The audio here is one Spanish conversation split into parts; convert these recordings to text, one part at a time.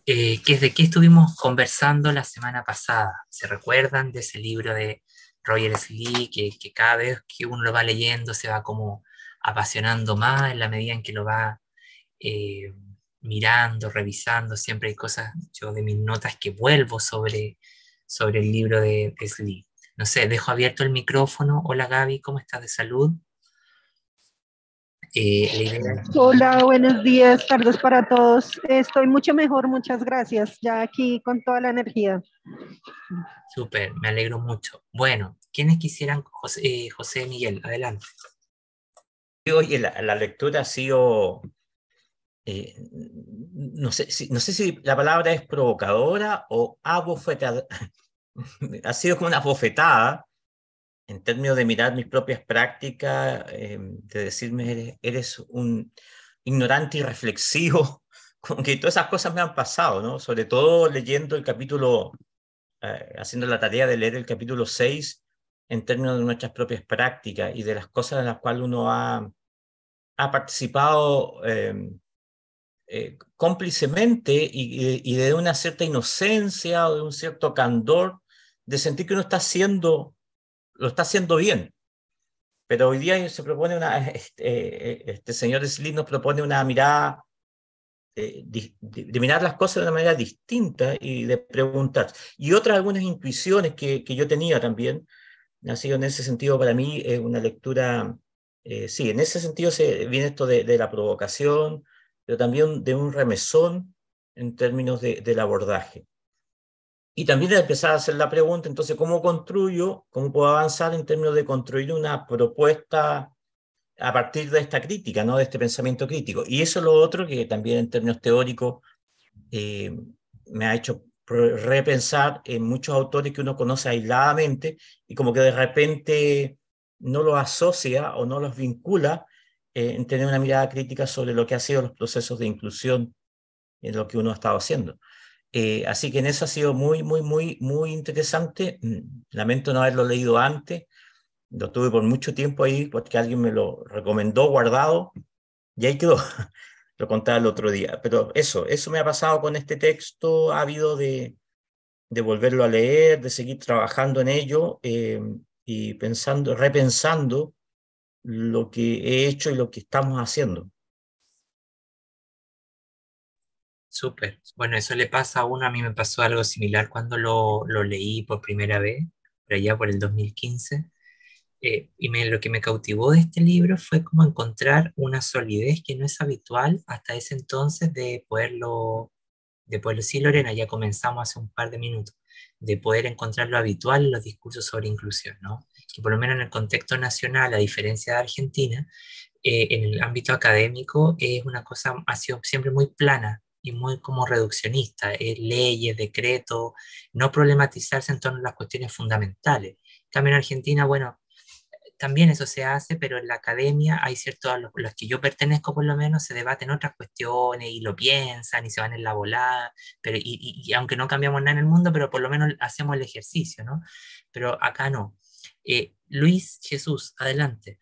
¿De qué estuvimos conversando la semana pasada? ¿Se recuerdan de ese libro de Roger S. Lee que cada vez que uno lo va leyendo se va como apasionando más en la medida en que lo va eh, mirando, revisando? Siempre hay cosas, yo de mis notas que vuelvo sobre el libro de S. Lee. No sé, dejo abierto el micrófono. Hola Gaby, ¿cómo estás de salud? La idea Hola, buenos días, tardes para todos. Estoy mucho mejor, muchas gracias. Ya aquí con toda la energía. Súper, me alegro mucho. Bueno, ¿quiénes quisieran? José Miguel, adelante. Oye, la lectura ha sido, no sé si la palabra es provocadora o abofetada. Ha sido como una bofetada en términos de mirar mis propias prácticas, de decirme, eres un ignorante y reflexivo, como que todas esas cosas me han pasado, ¿no? Sobre todo leyendo el capítulo, haciendo la tarea de leer el capítulo 6 en términos de nuestras propias prácticas y de las cosas en las cuales uno ha participado cómplicemente y de una cierta inocencia o de un cierto candor de sentir que uno lo está haciendo bien. Pero hoy día se propone este señor Slim nos propone una mirada de mirar las cosas de una manera distinta y de preguntar. Y algunas intuiciones que yo tenía también, ha sido en ese sentido para mí una lectura, sí, en ese sentido viene esto de la provocación, pero también de un remesón en términos del abordaje. Y también de empezar a hacer la pregunta, entonces, ¿cómo construyo, cómo puedo avanzar en términos de construir una propuesta a partir de esta crítica, ¿no? De este pensamiento crítico? Y eso es lo otro que también en términos teóricos eh, me ha hecho repensar en muchos autores que uno conoce aisladamente y como que de repente no los asocia o no los vincula en tener una mirada crítica sobre lo que han sido los procesos de inclusión en lo que uno ha estado haciendo. Así que en eso ha sido muy, muy, muy, muy interesante. Lamento no haberlo leído antes. Lo tuve por mucho tiempo ahí porque alguien me lo recomendó guardado y ahí quedó. Lo contaba el otro día. Pero eso me ha pasado con este texto. Ha habido de volverlo a leer, de seguir trabajando en ello y repensando lo que he hecho y lo que estamos haciendo. Súper. Bueno, eso le pasa a uno. A mí me pasó algo similar cuando lo leí por primera vez, por allá por el 2015. Lo que me cautivó de este libro fue como encontrar una solidez que no es habitual hasta ese entonces de poderlo, sí, Lorena, ya comenzamos hace un par de minutos, de poder encontrar lo habitual en los discursos sobre inclusión, ¿no? Que por lo menos en el contexto nacional, a diferencia de Argentina, en el ámbito académico es una cosa, ha sido siempre muy plana y muy como reduccionista, leyes, decretos, no problematizarse en torno a las cuestiones fundamentales. En cambio, en Argentina, bueno, también eso se hace, pero en la academia hay ciertos, a los que yo pertenezco por lo menos, se debaten otras cuestiones y lo piensan y se van en la volada, pero, y aunque no cambiamos nada en el mundo, pero por lo menos hacemos el ejercicio, ¿no? Pero acá no. Luis Jesús, adelante.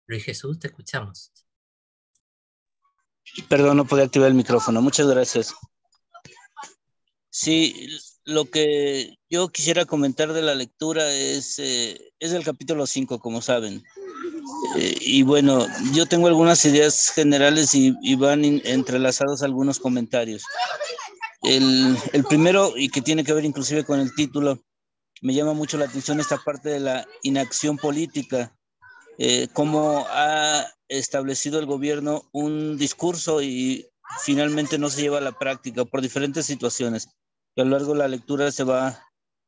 Luis Jesús, te escuchamos. Perdón, no podía activar el micrófono. Muchas gracias. Sí, lo que yo quisiera comentar de la lectura es el capítulo 5, como saben. Y bueno, yo tengo algunas ideas generales y van entrelazados algunos comentarios. El primero, y que tiene que ver inclusive con el título, me llama mucho la atención esta parte de la inacción política. Cómo ha establecido el gobierno un discurso y finalmente no se lleva a la práctica por diferentes situaciones que a lo largo de la lectura se va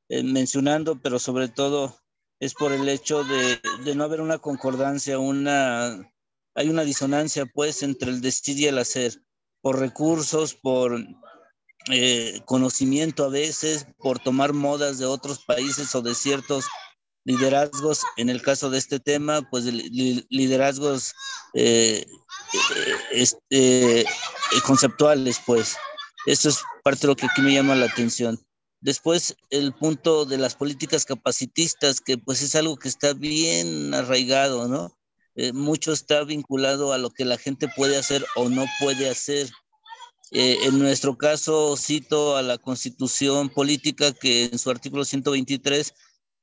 mencionando, pero sobre todo es por el hecho de no haber una concordancia, hay una disonancia pues entre el decir y el hacer, por recursos, por conocimiento a veces, por tomar modas de otros países o de ciertos liderazgos, en el caso de este tema, pues liderazgos conceptuales, pues. Esto es parte de lo que aquí me llama la atención. Después, el punto de las políticas capacitistas, que pues es algo que está bien arraigado, ¿no? mucho está vinculado a lo que la gente puede hacer o no puede hacer. En nuestro caso, cito a la Constitución Política, que en su artículo 123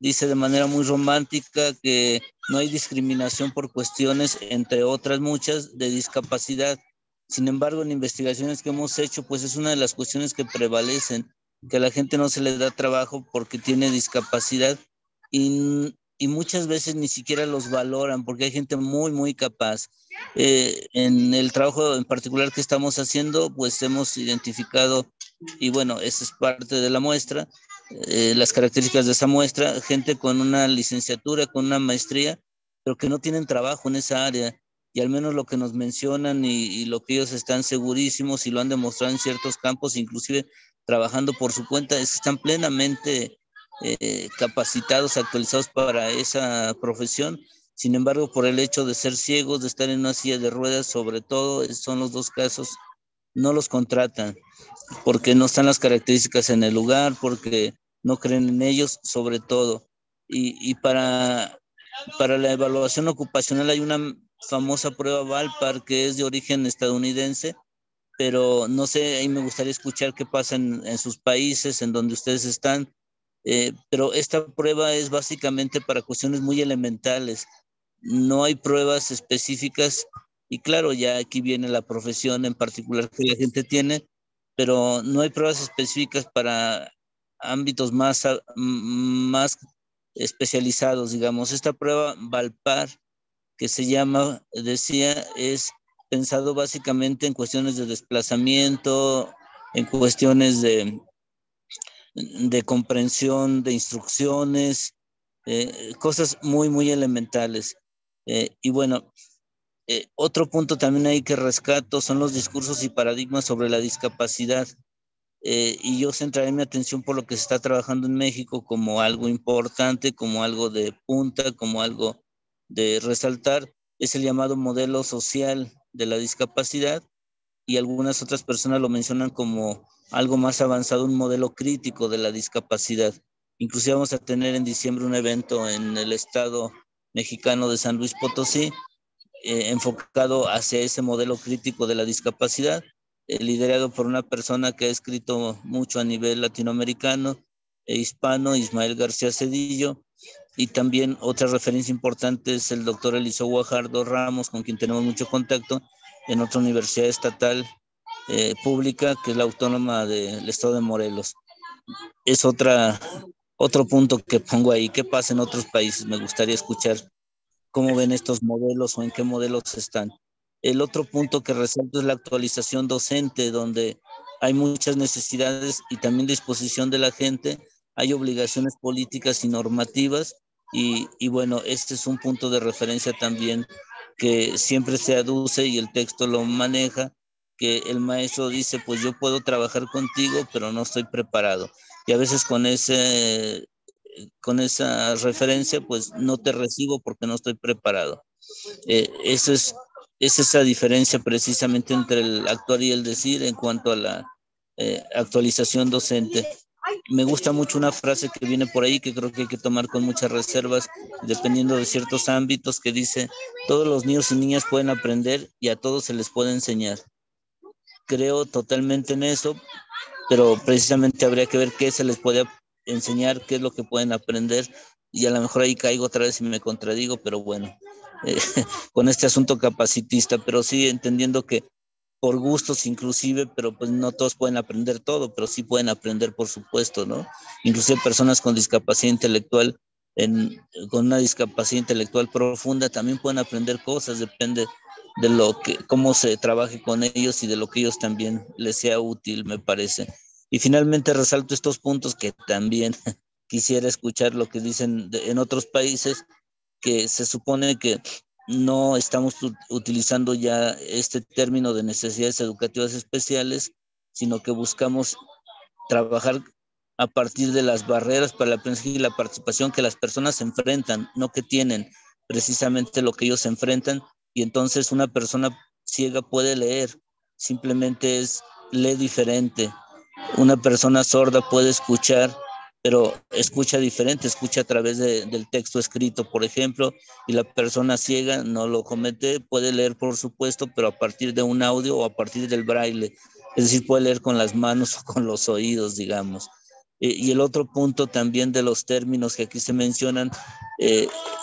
dice de manera muy romántica que no hay discriminación por cuestiones, entre otras muchas, de discapacidad. Sin embargo, en investigaciones que hemos hecho, pues es una de las cuestiones que prevalecen, que a la gente no se le da trabajo porque tiene discapacidad y muchas veces ni siquiera los valoran porque hay gente muy, muy capaz. En el trabajo en particular que estamos haciendo, pues hemos identificado, y bueno, esa es parte de la muestra, las características de esa muestra, gente con una licenciatura, con una maestría, pero que no tienen trabajo en esa área. Y al menos lo que nos mencionan y lo que ellos están segurísimos y lo han demostrado en ciertos campos, inclusive trabajando por su cuenta, es que están plenamente capacitados, actualizados para esa profesión. Sin embargo, por el hecho de ser ciegos, de estar en una silla de ruedas, sobre todo, son los dos casos, no los contratan porque no están las características en el lugar, porque no creen en ellos, sobre todo. Y para la evaluación ocupacional hay una famosa prueba Valpar que es de origen estadounidense, pero no sé, ahí me gustaría escuchar qué pasa en sus países, en donde ustedes están. Pero esta prueba es básicamente para cuestiones muy elementales. No hay pruebas específicas y claro, ya aquí viene la profesión en particular que la gente tiene, pero no hay pruebas específicas para ámbitos más especializados, digamos. Esta prueba Valpar, que se llama, decía, es pensado básicamente en cuestiones de desplazamiento, en cuestiones de comprensión de instrucciones, cosas muy, muy elementales. Y bueno, otro punto también ahí que rescato son los discursos y paradigmas sobre la discapacidad. Y yo centraré mi atención por lo que se está trabajando en México como algo importante, como algo de punta, como algo de resaltar, es el llamado modelo social de la discapacidad, y algunas otras personas lo mencionan como algo más avanzado, un modelo crítico de la discapacidad. Inclusive vamos a tener en diciembre un evento en el estado mexicano de San Luis Potosí, enfocado hacia ese modelo crítico de la discapacidad, liderado por una persona que ha escrito mucho a nivel latinoamericano e hispano, Ismael García Cedillo, y también otra referencia importante es el doctor Eliseo Guajardo Ramos, con quien tenemos mucho contacto en otra universidad estatal pública, que es la Autónoma del Estado de Morelos. Es otro punto que pongo ahí. ¿Qué pasa en otros países? Me gustaría escuchar cómo ven estos modelos o en qué modelos están. El otro punto que resalto es la actualización docente, donde hay muchas necesidades y también disposición de la gente, hay obligaciones políticas y normativas, y bueno, este es un punto de referencia también que siempre se aduce y el texto lo maneja, que el maestro dice, pues yo puedo trabajar contigo, pero no estoy preparado. Y a veces con esa referencia, pues no te recibo porque no estoy preparado. Es esa diferencia precisamente entre el actuar y el decir en cuanto a la actualización docente. Me gusta mucho una frase que viene por ahí que creo que hay que tomar con muchas reservas, dependiendo de ciertos ámbitos, que dice, todos los niños y niñas pueden aprender y a todos se les puede enseñar. Creo totalmente en eso, pero precisamente habría que ver qué se les puede enseñar, qué es lo que pueden aprender, y a lo mejor ahí caigo otra vez y me contradigo, pero bueno, con este asunto capacitista, pero sí entendiendo que por gustos inclusive, pero pues no todos pueden aprender todo, pero sí pueden aprender, por supuesto, ¿no? Inclusive personas con discapacidad intelectual, con una discapacidad intelectual profunda, también pueden aprender cosas, depende de cómo se trabaje con ellos y de lo que ellos también les sea útil, me parece. Y finalmente resalto estos puntos que también quisiera escuchar lo que dicen en otros países, que se supone que no estamos utilizando ya este término de necesidades educativas especiales, sino que buscamos trabajar a partir de las barreras para el aprendizaje y la participación que las personas enfrentan, no que tienen precisamente lo que ellos enfrentan. Y entonces una persona ciega puede leer, simplemente lee diferente. Una persona sorda puede escuchar pero escucha diferente, escucha a través del texto escrito, por ejemplo, y la persona ciega no lo comete, puede leer por supuesto, pero a partir de un audio o a partir del braille, es decir, puede leer con las manos o con los oídos, digamos. Y el otro punto también de los términos que aquí se mencionan,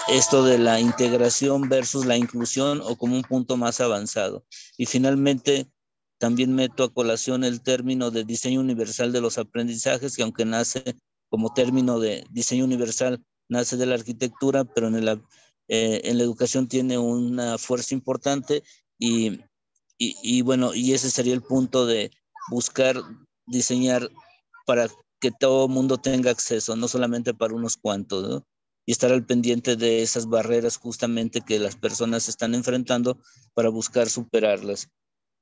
esto de la integración versus la inclusión o como un punto más avanzado. Y finalmente, también meto a colación el término de diseño universal de los aprendizajes, que aunque nace como término de diseño universal, nace de la arquitectura, pero en la educación tiene una fuerza importante y bueno, y ese sería el punto de buscar diseñar para que todo el mundo tenga acceso, no solamente para unos cuantos, ¿no? Y estar al pendiente de esas barreras justamente que las personas están enfrentando para buscar superarlas.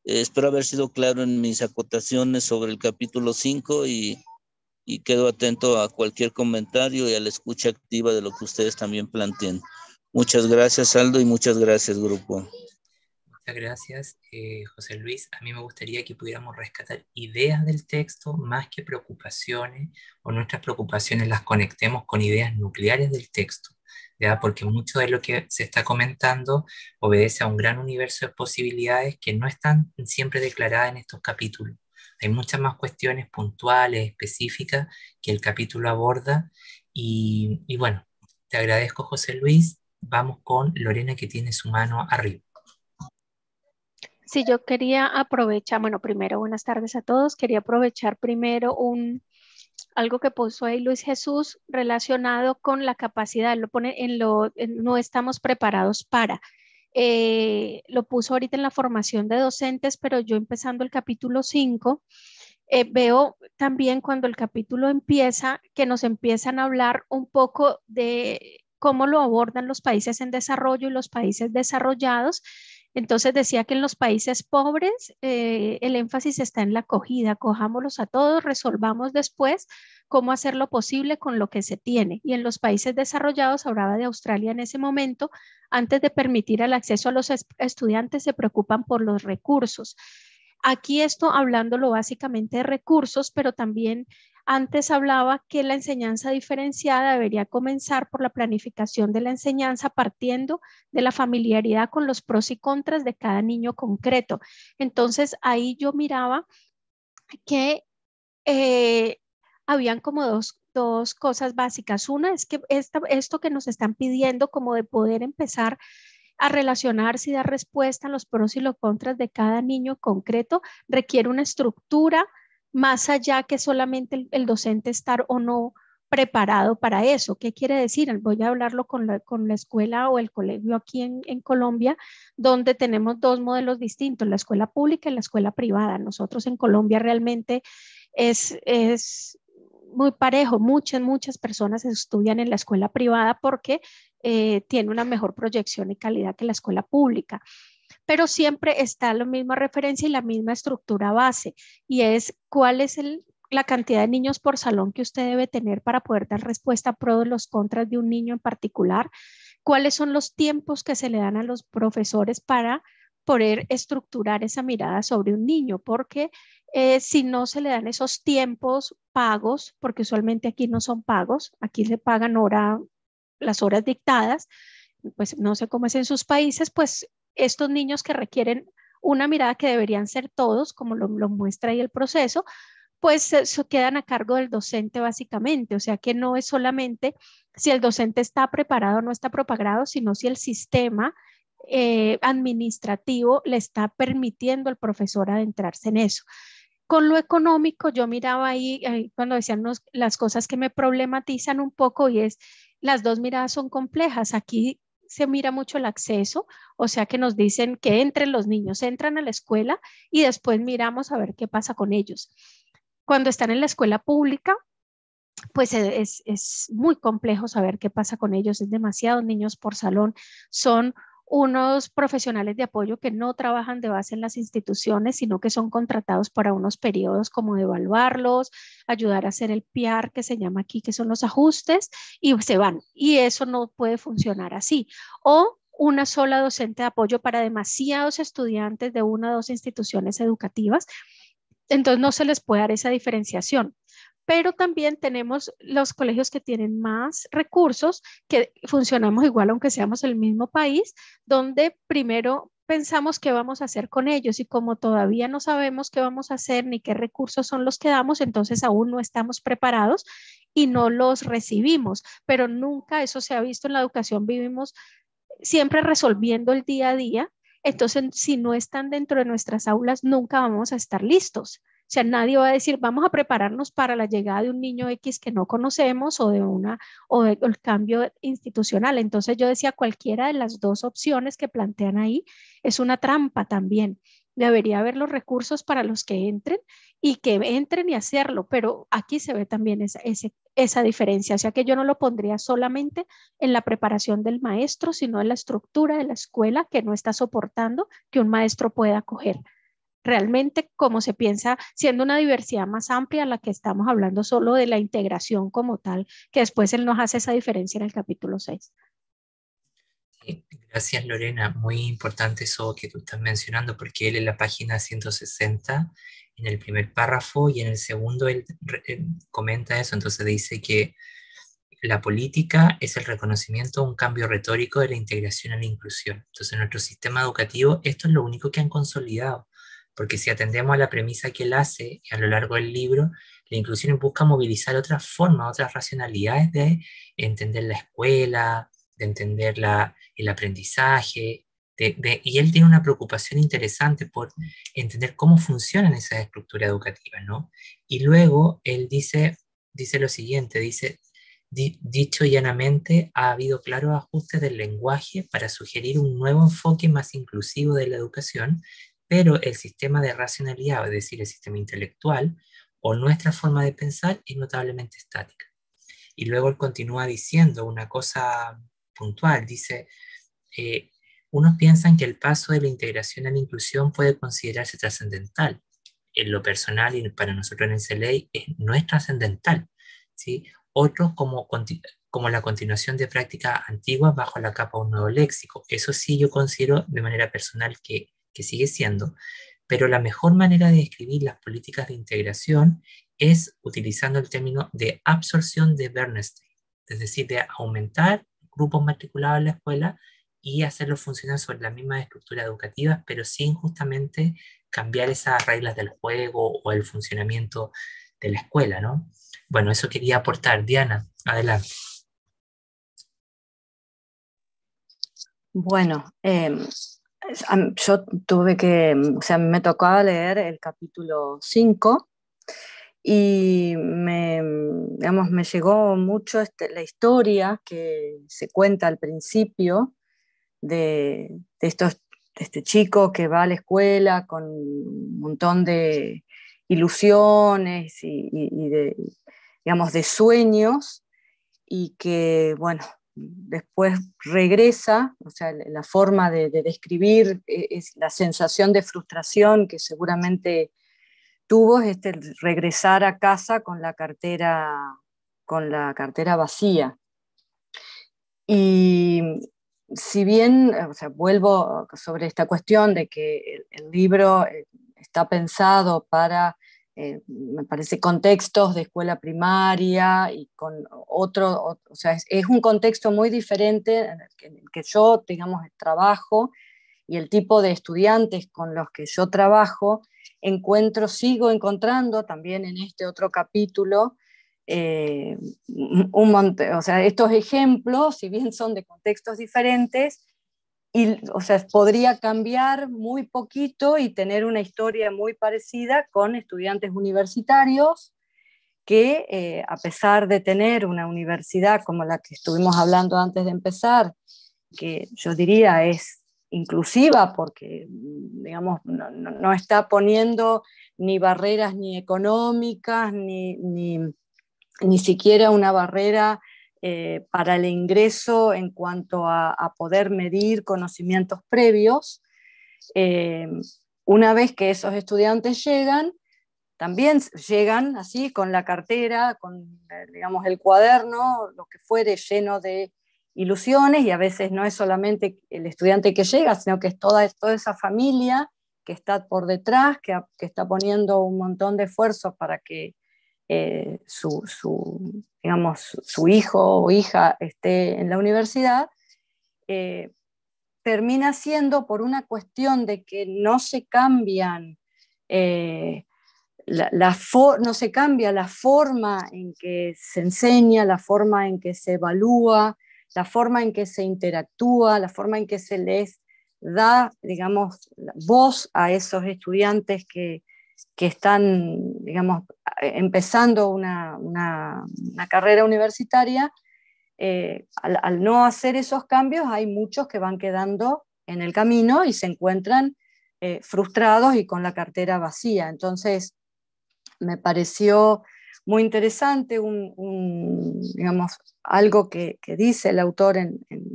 Espero haber sido claro en mis acotaciones sobre el capítulo 5 y quedo atento a cualquier comentario y a la escucha activa de lo que ustedes también planteen. Muchas gracias, Aldo, y muchas gracias, grupo. Muchas gracias, José Luis. A mí me gustaría que pudiéramos rescatar ideas del texto más que preocupaciones, o nuestras preocupaciones las conectemos con ideas nucleares del texto, ¿ya? Porque mucho de lo que se está comentando obedece a un gran universo de posibilidades que no están siempre declaradas en estos capítulos. Hay muchas más cuestiones puntuales, específicas, que el capítulo aborda. Y bueno, te agradezco, José Luis. Vamos con Lorena, que tiene su mano arriba. Sí, yo quería aprovechar, bueno, primero, buenas tardes a todos. Quería aprovechar primero algo que puso ahí Luis Jesús relacionado con la capacidad, lo pone no estamos preparados para. Lo puso ahorita en la formación de docentes, pero yo empezando el capítulo 5, veo también cuando el capítulo empieza, que nos empiezan a hablar un poco de cómo lo abordan los países en desarrollo y los países desarrollados. Entonces decía que en los países pobres el énfasis está en la acogida, acojámoslos a todos, resolvamos después cómo hacer lo posible con lo que se tiene. Y en los países desarrollados, hablaba de Australia en ese momento, antes de permitir el acceso a los estudiantes, se preocupan por los recursos. Aquí esto hablándolo básicamente de recursos, pero también antes hablaba que la enseñanza diferenciada debería comenzar por la planificación de la enseñanza partiendo de la familiaridad con los pros y contras de cada niño concreto. Entonces ahí yo miraba que habían como dos cosas básicas. Una es que esto que nos están pidiendo como de poder empezar a relacionarse y dar respuesta a los pros y los contras de cada niño concreto requiere una estructura más allá que solamente el docente estar o no preparado para eso. ¿Qué quiere decir? Voy a hablarlo con la escuela o el colegio aquí en Colombia, donde tenemos dos modelos distintos, la escuela pública y la escuela privada. Nosotros en Colombia realmente es muy parejo. Muchas personas estudian en la escuela privada porque tiene una mejor proyección y calidad que la escuela pública. Pero siempre está la misma referencia y la misma estructura base, y es cuál es la cantidad de niños por salón que usted debe tener para poder dar respuesta a pro de los contras de un niño en particular, cuáles son los tiempos que se le dan a los profesores para poder estructurar esa mirada sobre un niño, porque si no se le dan esos tiempos pagos, porque usualmente aquí no son pagos, aquí se pagan las horas dictadas, pues no sé cómo es en sus países, pues estos niños que requieren una mirada que deberían ser todos, como lo muestra ahí el proceso, pues eso quedan a cargo del docente básicamente. O sea que no es solamente si el docente está preparado o no está preparado, sino si el sistema administrativo le está permitiendo al profesor adentrarse en eso. Con lo económico, yo miraba ahí cuando decían las cosas que me problematizan un poco, y es las dos miradas son complejas. Aquí se mira mucho el acceso, o sea que nos dicen que entren los niños, entran a la escuela y después miramos a ver qué pasa con ellos. Cuando están en la escuela pública, pues es muy complejo saber qué pasa con ellos, es demasiados niños por salón, son unos profesionales de apoyo que no trabajan de base en las instituciones, sino que son contratados para unos periodos como de evaluarlos, ayudar a hacer el PR que se llama aquí, que son los ajustes, y se van. Y eso no puede funcionar así. O una sola docente de apoyo para demasiados estudiantes de una o dos instituciones educativas. Entonces no se les puede dar esa diferenciación. pero también tenemos los colegios que tienen más recursos, que funcionamos igual aunque seamos el mismo país, donde primero pensamos qué vamos a hacer con ellos y como todavía no sabemos qué vamos a hacer ni qué recursos son los que damos, entonces aún no estamos preparados y no los recibimos, pero nunca eso se ha visto en la educación, vivimos siempre resolviendo el día a día, entonces si no están dentro de nuestras aulas, nunca vamos a estar listos. O sea, nadie va a decir, vamos a prepararnos para la llegada de un niño X que no conocemos o el cambio institucional. Entonces yo decía, cualquiera de las dos opciones que plantean ahí es una trampa también. Debería haber los recursos para los que entren y que entren y hacerlo, pero aquí se ve también esa diferencia. O sea que yo no lo pondría solamente en la preparación del maestro, sino en la estructura de la escuela que no está soportando que un maestro pueda acoger. Realmente, como se piensa, siendo una diversidad más amplia, la que estamos hablando solo de la integración como tal, que después él nos hace esa diferencia en el capítulo 6. Sí, gracias Lorena, muy importante eso que tú estás mencionando, porque él en la página 160, en el primer párrafo y en el segundo, él comenta eso, entonces dice que la política es el reconocimiento de un cambio retórico de la integración a la inclusión. Entonces, en nuestro sistema educativo, esto es lo único que han consolidado, porque si atendemos a la premisa que él hace a lo largo del libro, la inclusión busca movilizar otras formas, otras racionalidades de entender la escuela, de entender el aprendizaje, y él tiene una preocupación interesante por entender cómo funcionan esas estructuras educativas, ¿no? Y luego él dice lo siguiente, dice, dicho llanamente, ha habido claros ajustes del lenguaje para sugerir un nuevo enfoque más inclusivo de la educación, pero el sistema de racionalidad, es decir, el sistema intelectual, o nuestra forma de pensar es notablemente estática. Y luego él continúa diciendo una cosa puntual, dice, unos piensan que el paso de la integración a la inclusión puede considerarse trascendental. En lo personal y para nosotros en el CLEI no es trascendental, ¿sí? Otros como la continuación de prácticas antiguas bajo la capa de un nuevo léxico. Eso sí yo considero de manera personal que sigue siendo, pero la mejor manera de describir las políticas de integración es utilizando el término de absorción de Bernstein, es decir, de aumentar grupos matriculados en la escuela y hacerlos funcionar sobre las mismas estructuras educativas, pero sin justamente cambiar esas reglas del juego o el funcionamiento de la escuela, ¿no? Bueno, eso quería aportar. Diana, adelante. Bueno, yo tuve que, o sea, me tocaba leer el capítulo 5 y digamos, me llegó mucho la historia que se cuenta al principio de este chico que va a la escuela con un montón de ilusiones y digamos, de sueños, y que, bueno, después regresa, o sea, la forma de describir es la sensación de frustración que seguramente tuvo, es regresar a casa con la cartera vacía. Y si bien, o sea, vuelvo sobre esta cuestión de que el libro está pensado para, me parece, contextos de escuela primaria y con o sea, es un contexto muy diferente en el que yo, digamos, trabajo, y el tipo de estudiantes con los que yo trabajo, sigo encontrando también en este otro capítulo, o sea, estos ejemplos, si bien son de contextos diferentes, o sea, podría cambiar muy poquito y tener una historia muy parecida con estudiantes universitarios que, a pesar de tener una universidad como la que estuvimos hablando antes de empezar, que yo diría es inclusiva porque, digamos, no está poniendo ni barreras ni económicas, ni siquiera una barrera para el ingreso en cuanto a poder medir conocimientos previos. Una vez que esos estudiantes llegan, también llegan así con la cartera, con, digamos, el cuaderno, lo que fuere, lleno de ilusiones, y a veces no es solamente el estudiante que llega, sino que es toda esa familia que está por detrás, que está poniendo un montón de esfuerzo para que digamos, su hijo o hija esté en la universidad, termina siendo por una cuestión de que no se cambian no se cambia la forma en que se enseña, la forma en que se evalúa, la forma en que se interactúa, la forma en que se les da, digamos, voz a esos estudiantes que están, digamos, empezando una carrera universitaria. Al no hacer esos cambios, hay muchos que van quedando en el camino y se encuentran frustrados y con la cartera vacía. Entonces, me pareció muy interesante digamos, algo que dice el autor,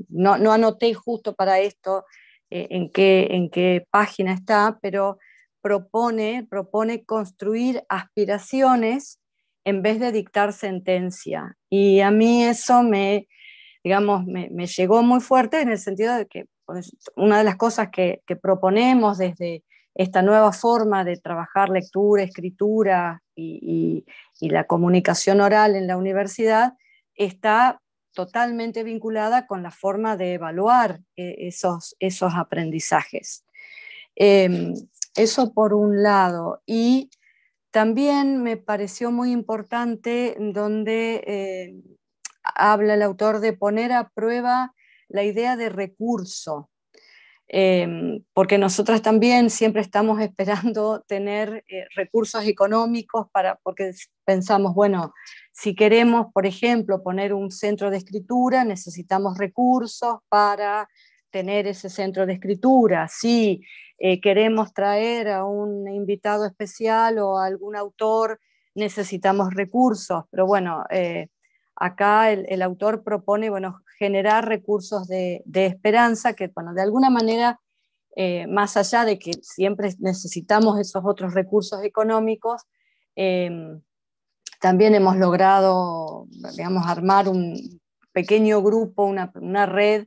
no anoté justo para esto en qué página está, pero propone construir aspiraciones en vez de dictar sentencia. Y a mí eso digamos, me llegó muy fuerte en el sentido de que pues, una de las cosas que proponemos desde esta nueva forma de trabajar lectura, escritura y la comunicación oral en la universidad está totalmente vinculada con la forma de evaluar esos aprendizajes. Eso por un lado. Y también me pareció muy importante donde habla el autor de poner a prueba la idea de recurso. Porque nosotras también siempre estamos esperando tener recursos económicos porque pensamos, bueno, si queremos, por ejemplo, poner un centro de escritura, necesitamos recursos para tener ese centro de escritura. Si queremos traer a un invitado especial o a algún autor, necesitamos recursos, pero bueno, acá el autor propone, bueno, generar recursos de esperanza que, bueno, de alguna manera, más allá de que siempre necesitamos esos otros recursos económicos, también hemos logrado, digamos, armar un pequeño grupo, una red,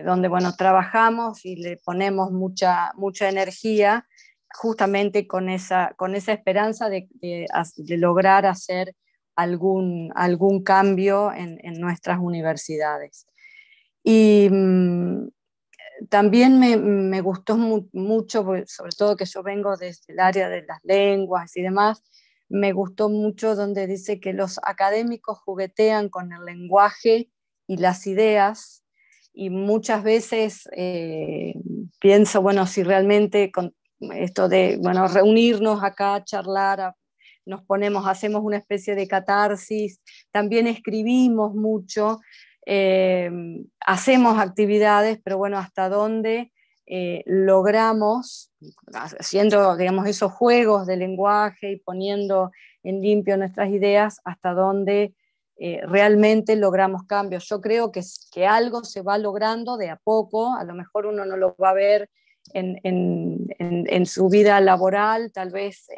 donde, bueno, trabajamos y le ponemos mucha energía justamente con esa esperanza de lograr hacer algún cambio en nuestras universidades. Y también me gustó mucho, sobre todo que yo vengo desde el área de las lenguas y demás, me gustó mucho donde dice que los académicos juguetean con el lenguaje y las ideas, y muchas veces pienso, bueno, si realmente con esto de, bueno, reunirnos acá, charlar, nos ponemos, hacemos una especie de catarsis, también escribimos mucho, hacemos actividades, pero bueno, hasta dónde logramos, haciendo, digamos, esos juegos de lenguaje y poniendo en limpio nuestras ideas, hasta dónde realmente logramos cambios. Yo creo que algo se va logrando de a poco, a lo mejor uno no lo va a ver en su vida laboral, tal vez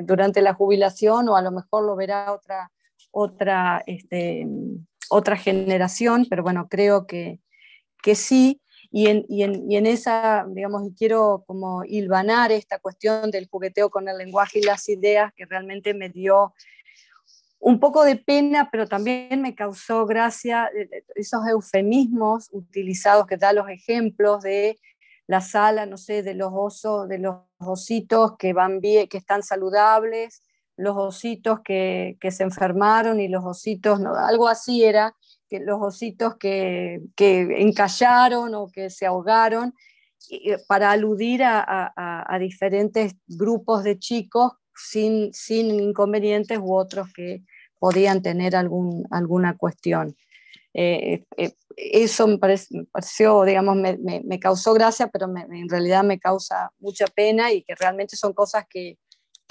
durante la jubilación, o a lo mejor lo verá otra generación, pero bueno, creo que sí, y en esa, digamos, y quiero como hilvanar esta cuestión del jugueteo con el lenguaje y las ideas, que realmente me dio un poco de pena, pero también me causó gracia esos eufemismos utilizados, que da los ejemplos de la sala, no sé, de los osos, de los ositos que van bien, que están saludables, los ositos que se enfermaron, y los ositos, no, algo así era, que los ositos que encallaron o que se ahogaron, para aludir a diferentes grupos de chicos sin inconvenientes, u otros que podían tener alguna cuestión. Eso me pareció, digamos, me causó gracia, pero en realidad me causa mucha pena, y que realmente son cosas que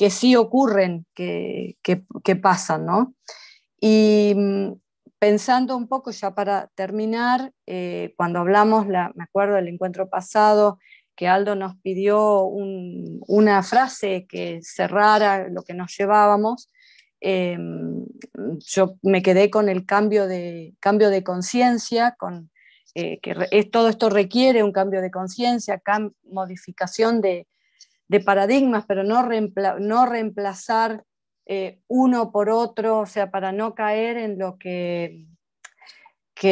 sí ocurren, que pasan, ¿no? Y pensando un poco, ya para terminar, cuando hablamos, me acuerdo del encuentro pasado, que Aldo nos pidió una frase que cerrara lo que nos llevábamos, yo me quedé con el cambio de conciencia, todo esto requiere un cambio de conciencia, modificación de paradigmas, pero no reemplazar uno por otro, o sea, para no caer en lo que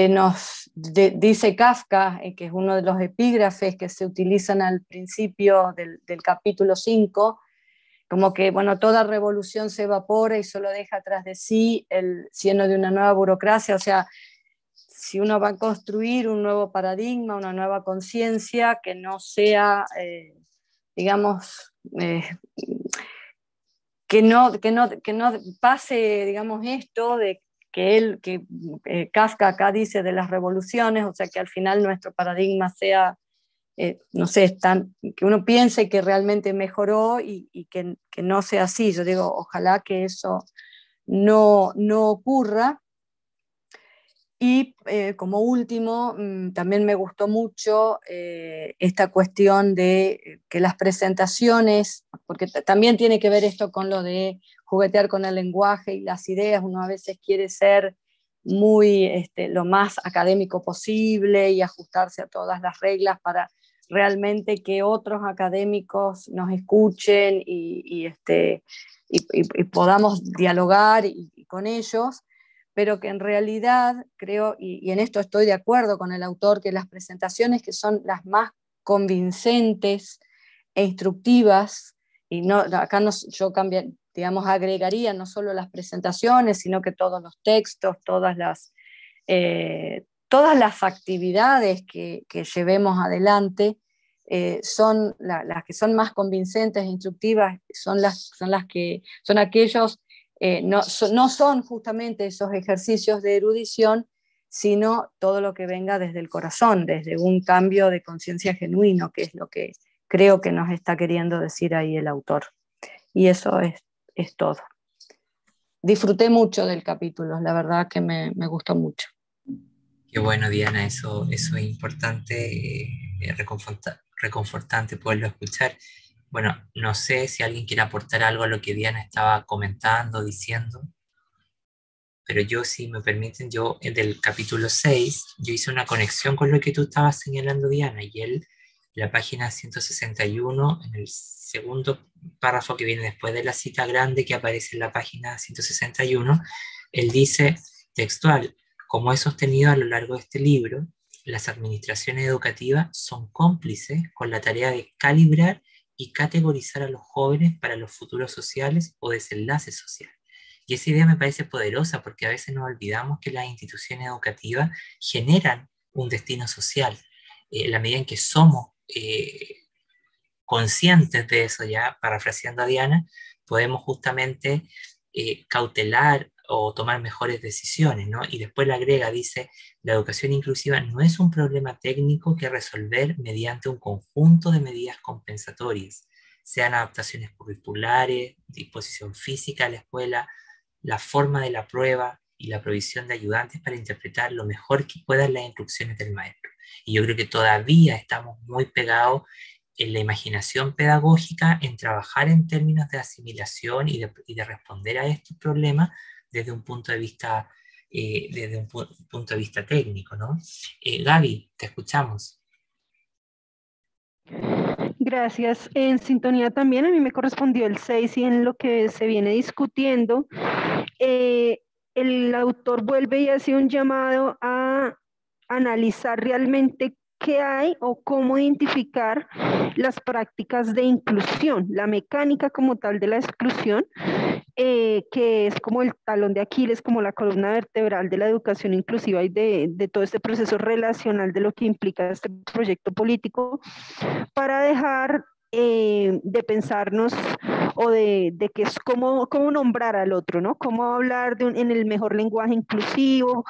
nos dice Kafka, que es uno de los epígrafes que se utilizan al principio del capítulo 5, como que, bueno, toda revolución se evapora y solo deja atrás de sí el cieno de una nueva burocracia. O sea, si uno va a construir un nuevo paradigma, una nueva conciencia, que no sea, digamos, que no pase, digamos, esto de que Kafka acá dice de las revoluciones, o sea, que al final nuestro paradigma sea, no sé, que uno piense que realmente mejoró y que no sea así. Yo digo, ojalá que eso no ocurra. Y como último, también me gustó mucho esta cuestión de que las presentaciones, porque también tiene que ver esto con lo de juguetear con el lenguaje y las ideas. Uno a veces quiere ser muy lo más académico posible y ajustarse a todas las reglas para realmente que otros académicos nos escuchen y podamos dialogar con ellos, pero que en realidad creo, y en esto estoy de acuerdo con el autor, que las presentaciones que son las más convincentes e instructivas, y no, acá no, yo digamos, agregaría no solo las presentaciones, sino que todos los textos, todas las actividades que llevemos adelante, son las que son más convincentes e instructivas, son aquellos. No son justamente esos ejercicios de erudición, sino todo lo que venga desde el corazón, desde un cambio de conciencia genuino, que es lo que creo que nos está queriendo decir ahí el autor. Y eso es todo. Disfruté mucho del capítulo, la verdad que me gustó mucho. Qué bueno, Diana, eso es importante, reconfortante poderlo escuchar. Bueno, no sé si alguien quiere aportar algo a lo que Diana estaba comentando, diciendo, pero yo, si me permiten, yo del capítulo 6, yo hice una conexión con lo que tú estabas señalando, Diana, y él, la página 161, en el segundo párrafo que viene después de la cita grande que aparece en la página 161, él dice textual: como he sostenido a lo largo de este libro, las administraciones educativas son cómplices con la tarea de calibrar y categorizar a los jóvenes para los futuros sociales o desenlaces sociales. Y esa idea me parece poderosa, porque a veces nos olvidamos que las instituciones educativas generan un destino social. En la medida en que somos conscientes de eso, ya parafraseando a Diana, podemos justamente cautelar o tomar mejores decisiones, ¿no? Y después le agrega, dice: la educación inclusiva no es un problema técnico que resolver mediante un conjunto de medidas compensatorias, sean adaptaciones curriculares, disposición física a la escuela, la forma de la prueba y la provisión de ayudantes para interpretar lo mejor que puedan las instrucciones del maestro. Y yo creo que todavía estamos muy pegados en la imaginación pedagógica, en trabajar en términos de asimilación y de responder a estos problemas desde un punto de vista, punto de vista técnico, ¿no? Gaby, te escuchamos. Gracias. En sintonía también a mí me correspondió el 6 y en lo que se viene discutiendo, el autor vuelve y hace un llamado a analizar realmente qué hay o cómo identificar las prácticas de inclusión, la mecánica como tal de la exclusión, que es como el talón de Aquiles, como la columna vertebral de la educación inclusiva y de todo este proceso relacional de lo que implica este proyecto político, para dejar de pensarnos o de que es cómo nombrar al otro, ¿no? Cómo hablar en el mejor lenguaje inclusivo,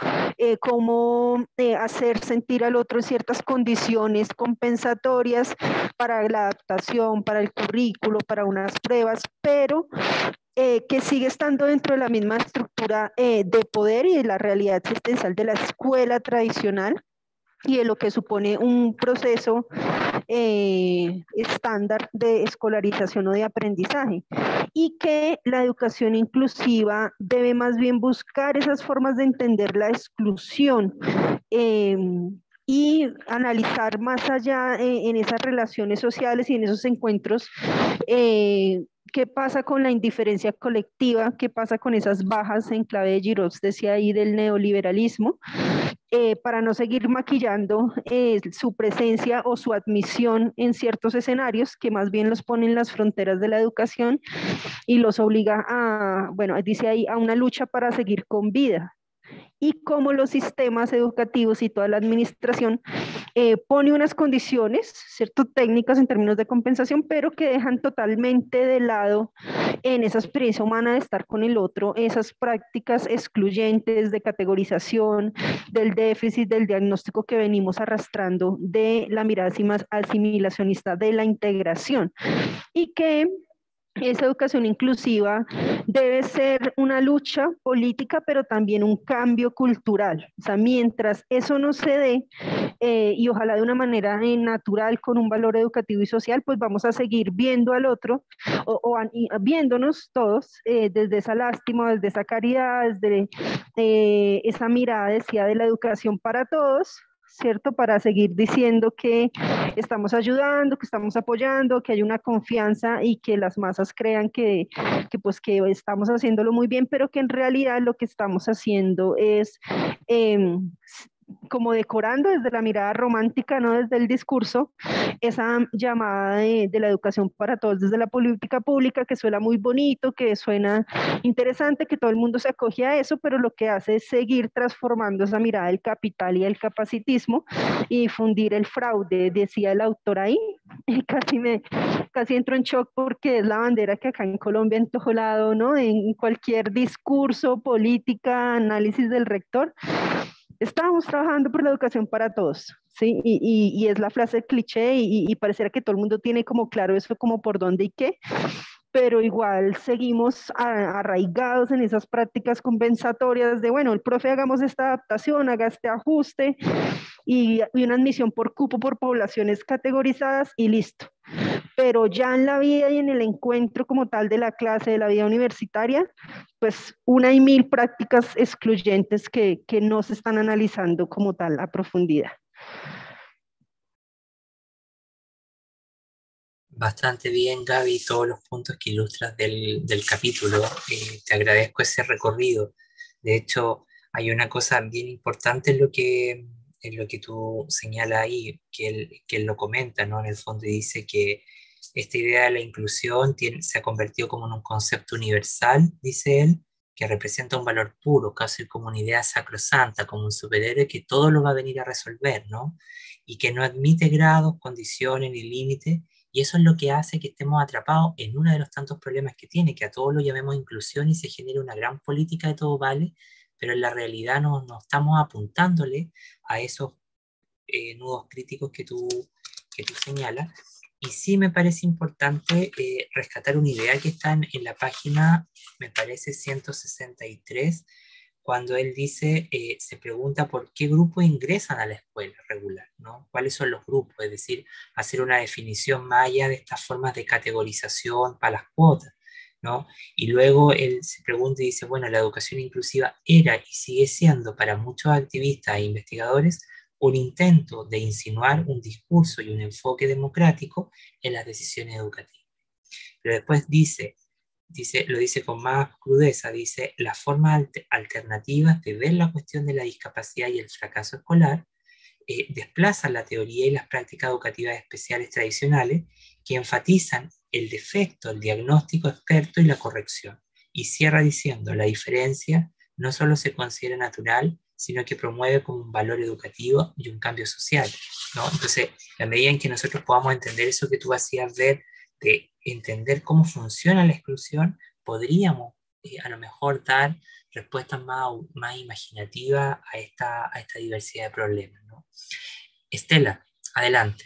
cómo hacer sentir al otro en ciertas condiciones compensatorias para la adaptación, para el currículo, para unas pruebas, pero que sigue estando dentro de la misma estructura de poder y de la realidad existencial de la escuela tradicional y de lo que supone un proceso estándar de escolarización o de aprendizaje, y que la educación inclusiva debe más bien buscar esas formas de entender la exclusión y analizar más allá en esas relaciones sociales y en esos encuentros ¿qué pasa con la indiferencia colectiva? ¿Qué pasa con esas bajas en clave de Giroux, decía ahí, del neoliberalismo? Para no seguir maquillando su presencia o su admisión en ciertos escenarios que más bien los ponen en las fronteras de la educación y los obliga a, bueno, dice ahí, a una lucha para seguir con vida. Y cómo los sistemas educativos y toda la administración pone unas condiciones, ¿cierto? Técnicas en términos de compensación, pero que dejan totalmente de lado en esa experiencia humana de estar con el otro, esas prácticas excluyentes de categorización, del déficit, del diagnóstico que venimos arrastrando de la mirada más asimilacionista de la integración. Y que esa educación inclusiva debe ser una lucha política, pero también un cambio cultural. O sea, mientras eso no se dé, y ojalá de una manera natural, con un valor educativo y social, pues vamos a seguir viendo al otro y viéndonos todos desde esa lástima, desde esa caridad, desde esa mirada, decía, de la educación para todos, ¿cierto? Para seguir diciendo que estamos ayudando, que estamos apoyando, que hay una confianza y que las masas crean que estamos haciéndolo muy bien, pero que en realidad lo que estamos haciendo es como decorando desde la mirada romántica, no desde el discurso, esa llamada de la educación para todos desde la política pública, que suena muy bonito, que suena interesante, que todo el mundo se acoge a eso, pero lo que hace es seguir transformando esa mirada del capital y del capacitismo y difundir el fraude, decía el autor ahí. Casi entro en shock porque es la bandera que acá en Colombia en todo lado, ¿no? En cualquier discurso, política, análisis del rector, estamos trabajando por la educación para todos, ¿sí? Y es la frase cliché y pareciera que todo el mundo tiene como claro eso, como por dónde y qué, pero igual seguimos arraigados en esas prácticas compensatorias de, bueno, el profe hagamos esta adaptación, haga este ajuste y una admisión por cupo por poblaciones categorizadas y listo. Pero ya en la vida y en el encuentro como tal de la clase, de la vida universitaria, pues una y mil prácticas excluyentes que no se están analizando como tal a profundidad. Bastante bien, Gaby, todos los puntos que ilustras del capítulo. Te agradezco ese recorrido. De hecho, hay una cosa bien importante en lo que tú señalas ahí, que él lo comenta, ¿no? En el fondo, y dice que esta idea de la inclusión se ha convertido como en un concepto universal, dice él, que representa un valor puro, casi como una idea sacrosanta, como un superhéroe que todo lo va a venir a resolver, ¿no? Y que no admite grados, condiciones ni límites, y eso es lo que hace que estemos atrapados en uno de los tantos problemas que tiene, que a todos lo llamemos inclusión y se genera una gran política de todo vale, pero en la realidad no estamos apuntándole a esos nudos críticos que tú señalas. Y sí me parece importante rescatar una idea que está en la página, me parece 163, cuando él dice, se pregunta por qué grupos ingresan a la escuela regular, ¿no? ¿Cuáles son los grupos? Es decir, hacer una definición más allá de estas formas de categorización para las cuotas, ¿no? Y luego él se pregunta y dice, bueno, la educación inclusiva era y sigue siendo para muchos activistas e investigadores un intento de insinuar un discurso y un enfoque democrático en las decisiones educativas. Pero después lo dice con más crudeza, dice, las formas alternativas de ver la cuestión de la discapacidad y el fracaso escolar desplazan la teoría y las prácticas educativas especiales tradicionales que enfatizan el defecto, el diagnóstico experto y la corrección. Y cierra diciendo, la diferencia no solo se considera natural, sino que promueve como un valor educativo y un cambio social, ¿no? Entonces, la medida en que nosotros podamos entender eso que tú hacías ver, de entender cómo funciona la exclusión, podríamos a lo mejor dar respuestas más imaginativas a esta diversidad de problemas, ¿no? Estela, adelante.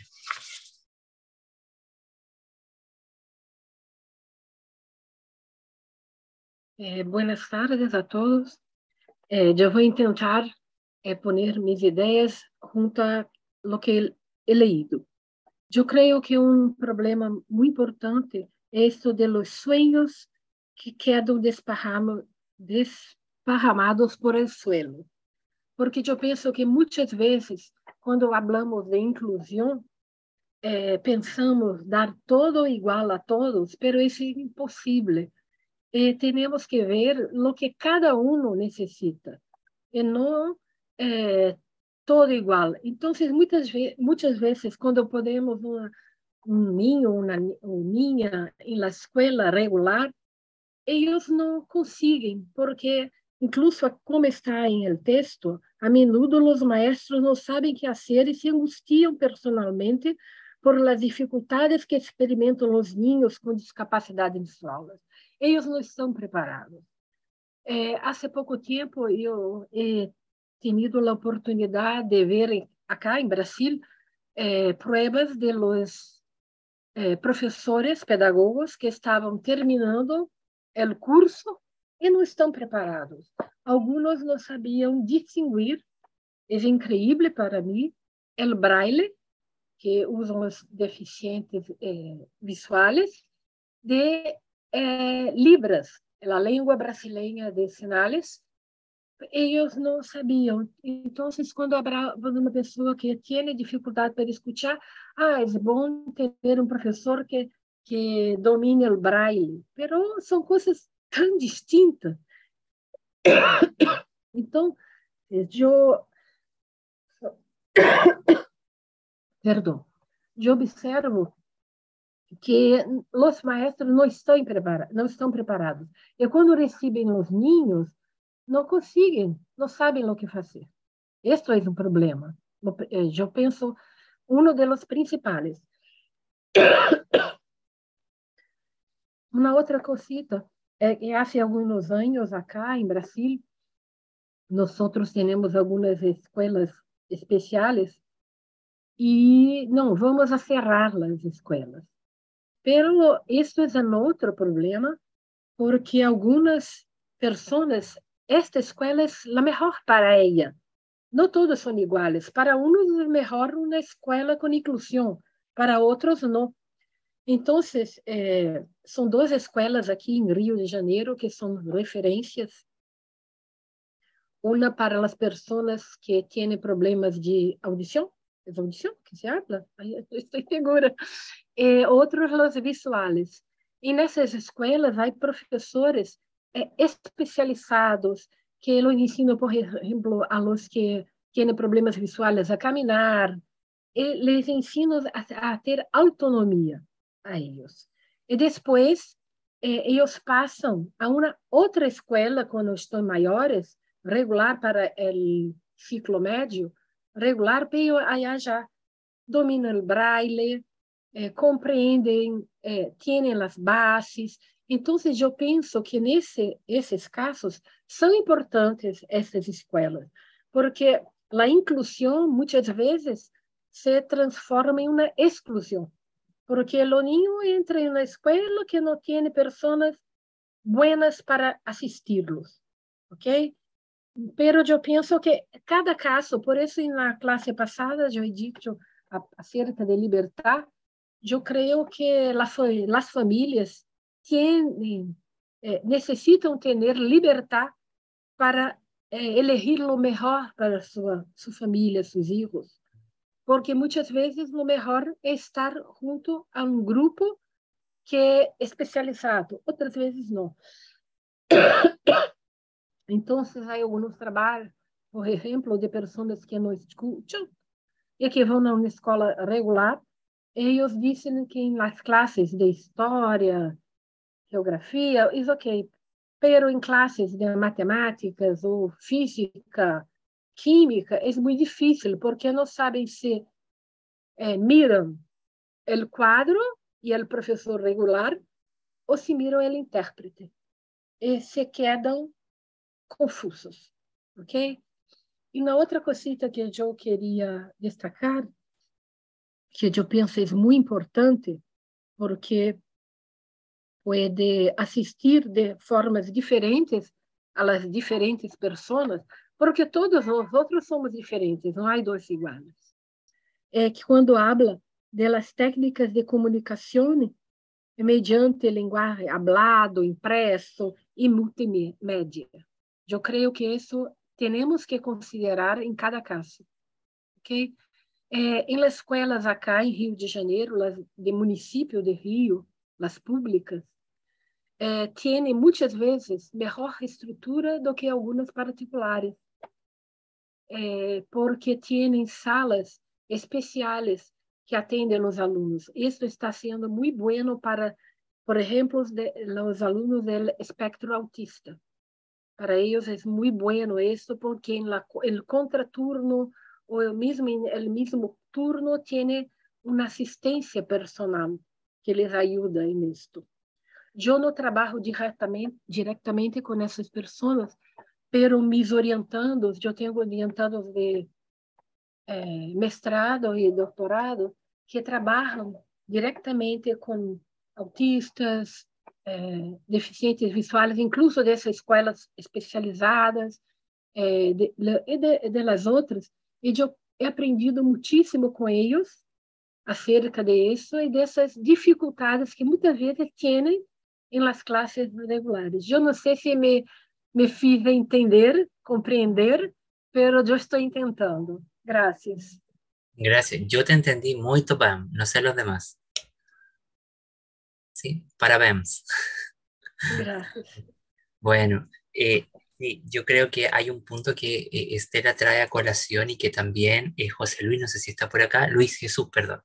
Buenas tardes a todos. Yo voy a intentar poner mis ideas junto a lo que he leído. Yo creo que un problema muy importante es esto de los sueños que quedan desparramados por el suelo. Porque yo pienso que muchas veces, cuando hablamos de inclusión, pensamos dar todo igual a todos, pero eso es imposible. Tenemos que ver lo que cada uno necesita y no todo igual. Entonces, muchas veces, cuando ponemos un niño o niña en la escuela regular, ellos no consiguen, porque incluso como está en el texto, a menudo los maestros no saben qué hacer y se angustian personalmente por las dificultades que experimentan los niños con discapacidad visual. Ellos no están preparados. Hace poco tiempo yo he tenido la oportunidad de ver acá en Brasil pruebas de los professores, pedagogos que estavam terminando o curso e não estão preparados. Alguns não sabiam distinguir, é incrível para mim, o braille, que usam os deficientes visuais, de libras, a língua brasileira de sinais. Eles não sabiam. Então, quando há uma pessoa que tem dificuldade para escutar, é bom ter um professor que domine o braille. Mas são coisas tão distintas. Então, eu observo que os maestros não estão preparados. E quando recebem os ninhos, não conseguem, não sabem o que fazer. Este é um problema. Eu penso, um dos principais. Uma outra cosita é que há alguns anos acá em Brasil, nós temos algumas escolas especiais e não vamos a cerrar as escolas. Pero isso é um outro problema, porque algumas pessoas, esta escola é a melhor para ela. Não todos são iguais. Para uns é melhor uma escola com inclusão, para outros não. Então, são duas escolas aqui em Rio de Janeiro que são referências. Uma para as pessoas que têm problemas de audição, ¿es audição que se habla? Estou segura. Outros, os visuais. E nessas escolas, há professores especializados que eles ensinam, por exemplo, a los que têm problemas visuais a caminhar, e les ensinam a ter autonomia a eles. E depois, eles passam a uma outra escola, quando estão maiores, regular para o ciclo médio, regular, pero allá já dominam o braille, compreendem, têm as bases. Então, eu penso que nesses casos são importantes essas escolas, porque a inclusão muitas vezes se transforma em uma exclusão, porque o niño entra em uma escola que não tem pessoas buenas para assistirlos, ok? Pero eu penso que cada caso, por isso na classe passada eu disse acerca de libertar, eu creio que as famílias necessitam ter liberdade para elegir o melhor para sua família, seus filhos, porque muitas vezes o melhor é estar junto a um grupo que é especializado, outras vezes não. Então, há alguns trabalhos, por exemplo, de pessoas que não escutam e que vão a uma escola regular. Eles dizem que nas classes de história, geografia, é ok, pero em classes de matemáticas ou física, química, é muito difícil, porque não sabem se miram o quadro e o professor regular ou se miram o intérprete. E se quedam confusos, ok? E uma outra cosita que eu queria destacar, que eu penso é muito importante, porque pode assistir de formas diferentes a las diferentes pessoas, porque todos nós outros somos diferentes, não há dois iguais. É que quando habla de las técnicas de comunicação mediante linguagem hablado, impresso e multimédia. Eu creio que isso temos que considerar em cada caso, ok? Em las escolas acá em Rio de Janeiro, las de município de Rio, las públicas, tienen muitas vezes melhor estrutura do que algumas particulares, porque têm salas especiais que atendem os alunos. Isso está sendo muito bueno para, por exemplo, os alunos do espectro autista. Para eles é muito bueno isso, porque en el contraturno o el mismo turno tiene uma assistência personal que les ajuda em esto. Eu não trabalho diretamente com essas pessoas, pero mis orientandos, eu tenho orientandos de mestrado e doutorado que trabalham diretamente com autistas, deficientes visuais, incluso dessas escolas especializadas de las outras, e eu he aprendido muitíssimo com eles acerca disso e dessas dificuldades que muitas vezes têm em las classes regulares. Eu não sei se me fiz entender, compreender, pero eu estou tentando. Gracias. Gracias. Yo te entendí muy bem, no sé los demás. ¿Sí? Parabéns. Gracias. Bueno, sí, yo creo que hay un punto que Estela trae a colación y que también José Luis, no sé si está por acá, Luis Jesús, perdón.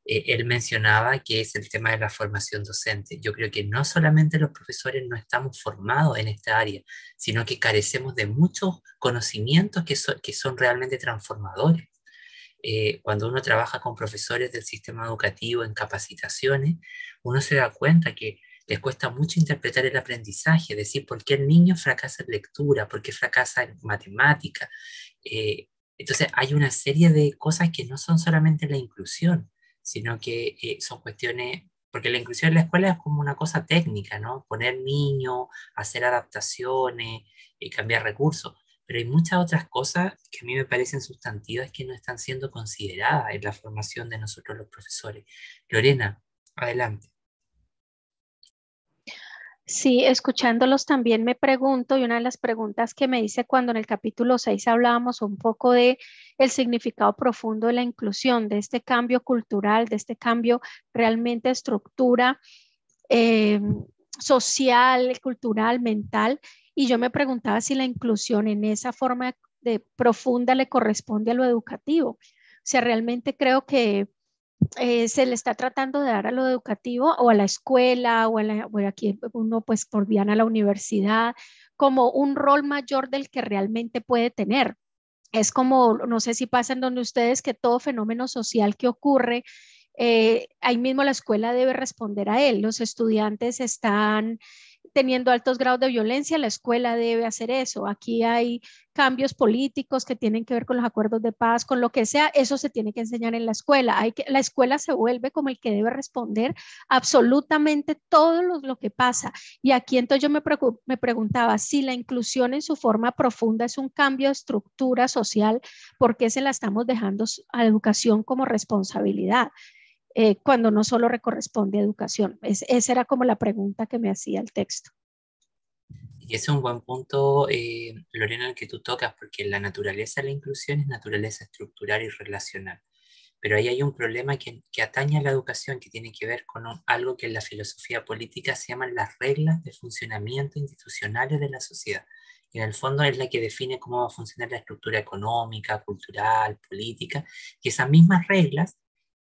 Él mencionaba que es el tema de la formación docente. Yo creo que no solamente los profesores no estamos formados en esta área, sino que carecemos de muchos conocimientos que son realmente transformadores. Cuando uno trabaja con profesores del sistema educativo en capacitaciones, uno se da cuenta que les cuesta mucho interpretar el aprendizaje, decir por qué el niño fracasa en lectura, por qué fracasa en matemática. Entonces hay una serie de cosas que no son solamente la inclusión, sino que son cuestiones, porque la inclusión en la escuela es como una cosa técnica, ¿no? Poner niños, hacer adaptaciones, cambiar recursos, pero hay muchas otras cosas que a mí me parecen sustantivas que no están siendo consideradas en la formación de nosotros los profesores. Lorena, adelante. Sí, escuchándolos también me pregunto, y una de las preguntas que me hice cuando en el capítulo 6 hablábamos un poco de el significado profundo de la inclusión, de este cambio cultural, de este cambio realmente de estructura social, cultural, mental, y yo me preguntaba si la inclusión en esa forma de profunda le corresponde a lo educativo. O sea, realmente creo que se le está tratando de dar a lo educativo o a la escuela o aquí uno pues por bien a la universidad como un rol mayor del que realmente puede tener. Es como, no sé si pasa en donde ustedes que todo fenómeno social que ocurre, ahí mismo la escuela debe responder a él. Los estudiantes están teniendo altos grados de violencia, la escuela debe hacer eso. Aquí hay cambios políticos que tienen que ver con los acuerdos de paz, con lo que sea, eso se tiene que enseñar en la escuela. La escuela se vuelve como el que debe responder absolutamente todo lo que pasa. Y aquí entonces yo me preguntaba si la inclusión en su forma profunda es un cambio de estructura social, ¿por qué se la estamos dejando a la educación como responsabilidad? Cuando no solo le corresponde a educación. Esa era como la pregunta que me hacía el texto. Y ese es un buen punto, Lorena, el que tú tocas, porque la naturaleza de la inclusión es naturaleza estructural y relacional. Pero ahí hay un problema que atañe a la educación, que tiene que ver con algo que en la filosofía política se llaman las reglas de funcionamiento institucionales de la sociedad. Y en el fondo es la que define cómo va a funcionar la estructura económica, cultural, política, y esas mismas reglas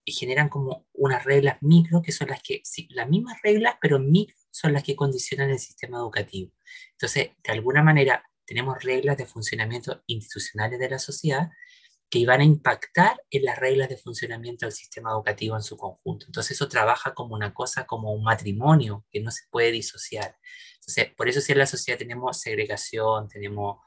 y generan como unas reglas micro que son las que, sí, las mismas reglas, pero micro son las que condicionan el sistema educativo. Entonces, de alguna manera, tenemos reglas de funcionamiento institucionales de la sociedad que van a impactar en las reglas de funcionamiento del sistema educativo en su conjunto. Entonces, eso trabaja como una cosa, como un matrimonio que no se puede disociar. Entonces, por eso si en la sociedad tenemos segregación, tenemos